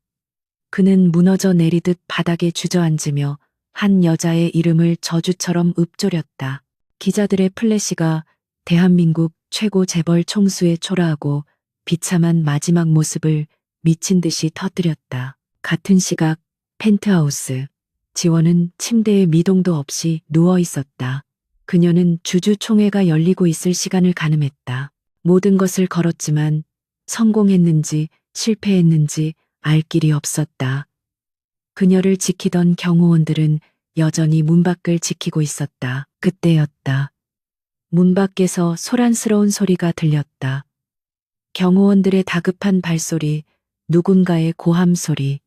그는 무너져 내리듯 바닥에 주저앉으며 한 여자의 이름을 저주처럼 읊조렸다. 기자들의 플래시가 대한민국 최고 재벌 총수에 초라하고 비참한 마지막 모습을 미친 듯이 터뜨렸다. 같은 시각 펜트하우스. 지원은 침대에 미동도 없이 누워 있었다. 그녀는 주주총회가 열리고 있을 시간을 가늠했다. 모든 것을 걸었지만 성공했는지 실패했는지 알 길이 없었다. 그녀를 지키던 경호원들은 여전히 문 밖을 지키고 있었다. 그때였다. 문 밖에서 소란스러운 소리가 들렸다. 경호원들의 다급한 발소리, 누군가의 고함 소리.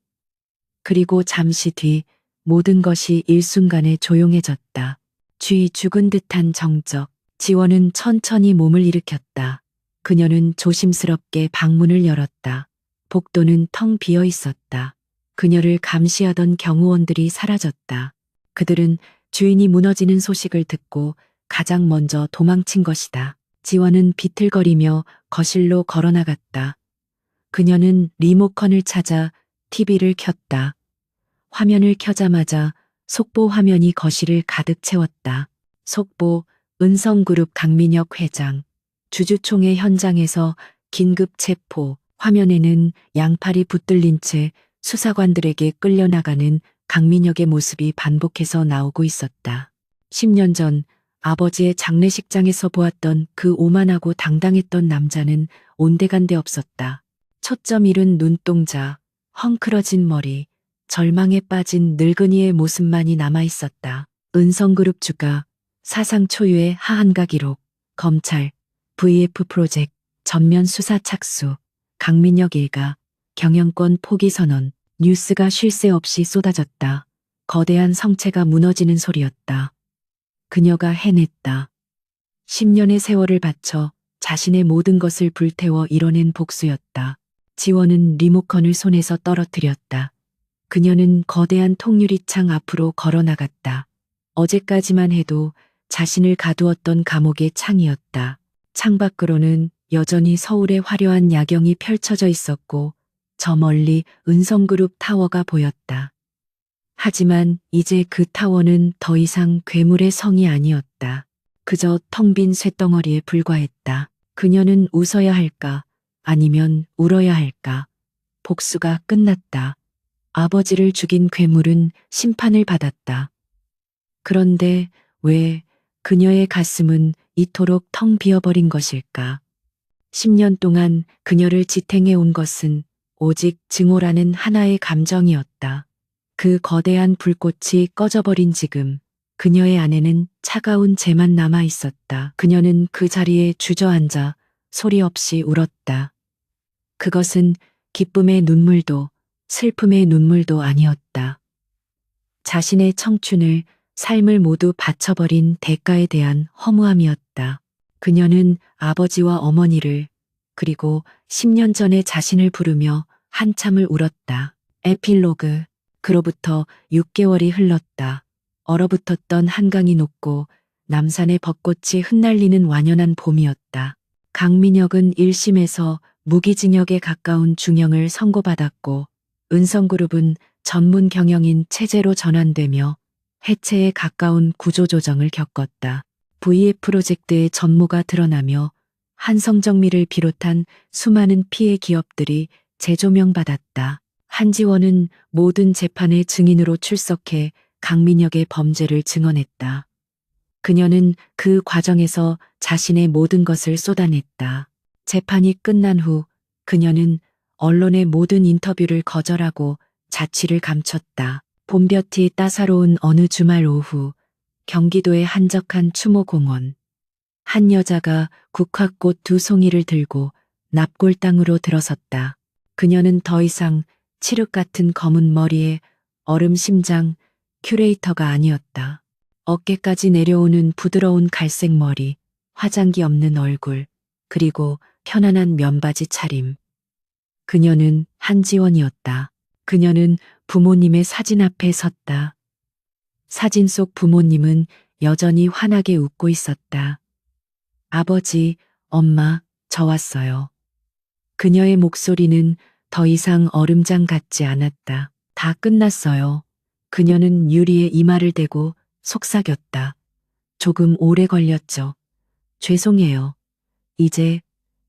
그리고 잠시 뒤 모든 것이 일순간에 조용해졌다. 쥐 죽은 듯한 정적. 지원은 천천히 몸을 일으켰다. 그녀는 조심스럽게 방문을 열었다. 복도는 텅 비어 있었다. 그녀를 감시하던 경호원들이 사라졌다. 그들은 주인이 무너지는 소식을 듣고 가장 먼저 도망친 것이다. 지원은 비틀거리며 거실로 걸어나갔다. 그녀는 리모컨을 찾아 TV를 켰다. 화면을 켜자마자 속보 화면이 거실을 가득 채웠다. 속보, 은성그룹 강민혁 회장. 주주총회 현장에서 긴급 체포. 화면에는 양팔이 붙들린 채 수사관들에게 끌려나가는 강민혁의 모습이 반복해서 나오고 있었다. 10년 전 아버지의 장례식장에서 보았던 그 오만하고 당당했던 남자는 온데간데 없었다. 초점 잃은 눈동자, 헝클어진 머리, 절망에 빠진 늙은이의 모습만이 남아 있었다. 은성그룹 주가, 사상 초유의 하한가 기록, 검찰, VF 프로젝트, 전면 수사 착수, 강민혁 일가, 경영권 포기 선언, 뉴스가 쉴 새 없이 쏟아졌다. 거대한 성체가 무너지는 소리였다. 그녀가 해냈다. 10년의 세월을 바쳐 자신의 모든 것을 불태워 이뤄낸 복수였다. 지원은 리모컨을 손에서 떨어뜨렸다. 그녀는 거대한 통유리창 앞으로 걸어나갔다. 어제까지만 해도 자신을 가두었던 감옥의 창이었다. 창밖으로는 여전히 서울의 화려한 야경이 펼쳐져 있었고 저 멀리 은성그룹 타워가 보였다. 하지만 이제 그 타워는 더 이상 괴물의 성이 아니었다. 그저 텅 빈 쇳덩어리에 불과했다. 그녀는 웃어야 할까 아니면 울어야 할까. 복수가 끝났다. 아버지를 죽인 괴물은 심판을 받았다. 그런데 왜 그녀의 가슴은 이토록 텅 비어버린 것일까? 10년 동안 그녀를 지탱해 온 것은 오직 증오라는 하나의 감정이었다. 그 거대한 불꽃이 꺼져버린 지금 그녀의 안에는 차가운 재만 남아 있었다. 그녀는 그 자리에 주저앉아 소리 없이 울었다. 그것은 기쁨의 눈물도 슬픔의 눈물도 아니었다. 자신의 청춘을, 삶을 모두 바쳐버린 대가에 대한 허무함이었다. 그녀는 아버지와 어머니를, 그리고 10년 전의 자신을 부르며 한참을 울었다. 에필로그. 그로부터 6개월이 흘렀다. 얼어붙었던 한강이 녹고 남산의 벚꽃이 흩날리는 완연한 봄이었다. 강민혁은 1심에서 무기징역에 가까운 중형을 선고받았고 은성그룹은 전문 경영인 체제로 전환되며 해체에 가까운 구조조정을 겪었다. VF 프로젝트의 전모가 드러나며 한성정밀을 비롯한 수많은 피해 기업들이 재조명받았다. 한지원은 모든 재판의 증인으로 출석해 강민혁의 범죄를 증언했다. 그녀는 그 과정에서 자신의 모든 것을 쏟아냈다. 재판이 끝난 후 그녀는 언론의 모든 인터뷰를 거절하고 자취를 감췄다. 봄볕이 따사로운 어느 주말 오후 경기도의 한적한 추모공원. 한 여자가 국화꽃 2송이를 들고 납골 땅으로 들어섰다. 그녀는 더 이상 칠흑 같은 검은 머리에 얼음 심장 큐레이터가 아니었다. 어깨까지 내려오는 부드러운 갈색 머리, 화장기 없는 얼굴, 그리고 편안한 면바지 차림. 그녀는 한지원이었다. 그녀는 부모님의 사진 앞에 섰다. 사진 속 부모님은 여전히 환하게 웃고 있었다. 아버지, 엄마, 저 왔어요. 그녀의 목소리는 더 이상 얼음장 같지 않았다. 다 끝났어요. 그녀는 유리에 이마를 대고 속삭였다. 조금 오래 걸렸죠. 죄송해요. 이제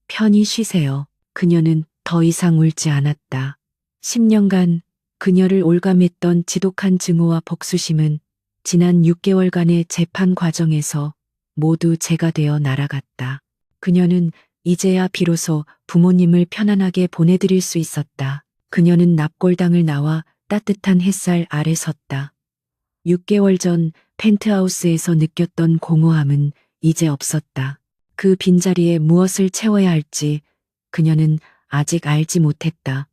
편히 쉬세요. 그녀는 더 이상 울지 않았다. 10년간 그녀를 올감했던 지독한 증오와 복수심은 지난 6개월간의 재판 과정에서 모두 제가 되어 날아갔다. 그녀는 이제야 비로소 부모님을 편안하게 보내드릴 수 있었다. 그녀는 납골당을 나와 따뜻한 햇살 아래 섰다. 6개월 전 펜트하우스에서 느꼈던 공허함은 이제 없었다. 그 빈자리에 무엇을 채워야 할지 그녀는 아직 알지 못했다.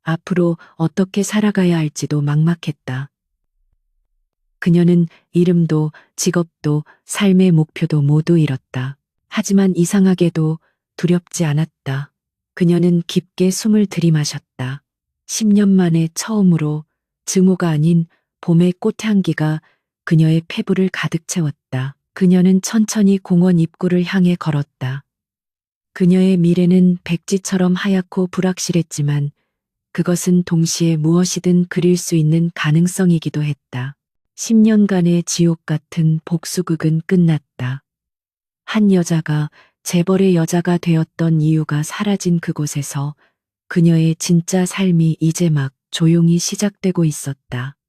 앞으로 어떻게 살아가야 할지도 막막했다. 그녀는 이름도 직업도 삶의 목표도 모두 잃었다. 하지만 이상하게도 두렵지 않았다. 그녀는 깊게 숨을 들이마셨다. 10년 만에 처음으로 증오가 아닌 봄의 꽃향기가 그녀의 폐부를 가득 채웠다. 그녀는 천천히 공원 입구를 향해 걸었다. 그녀의 미래는 백지처럼 하얗고 불확실했지만 그것은 동시에 무엇이든 그릴 수 있는 가능성이기도 했다. 10년간의 지옥 같은 복수극은 끝났다. 한 여자가 재벌의 여자가 되었던 이유가 사라진 그곳에서 그녀의 진짜 삶이 이제 막 조용히 시작되고 있었다.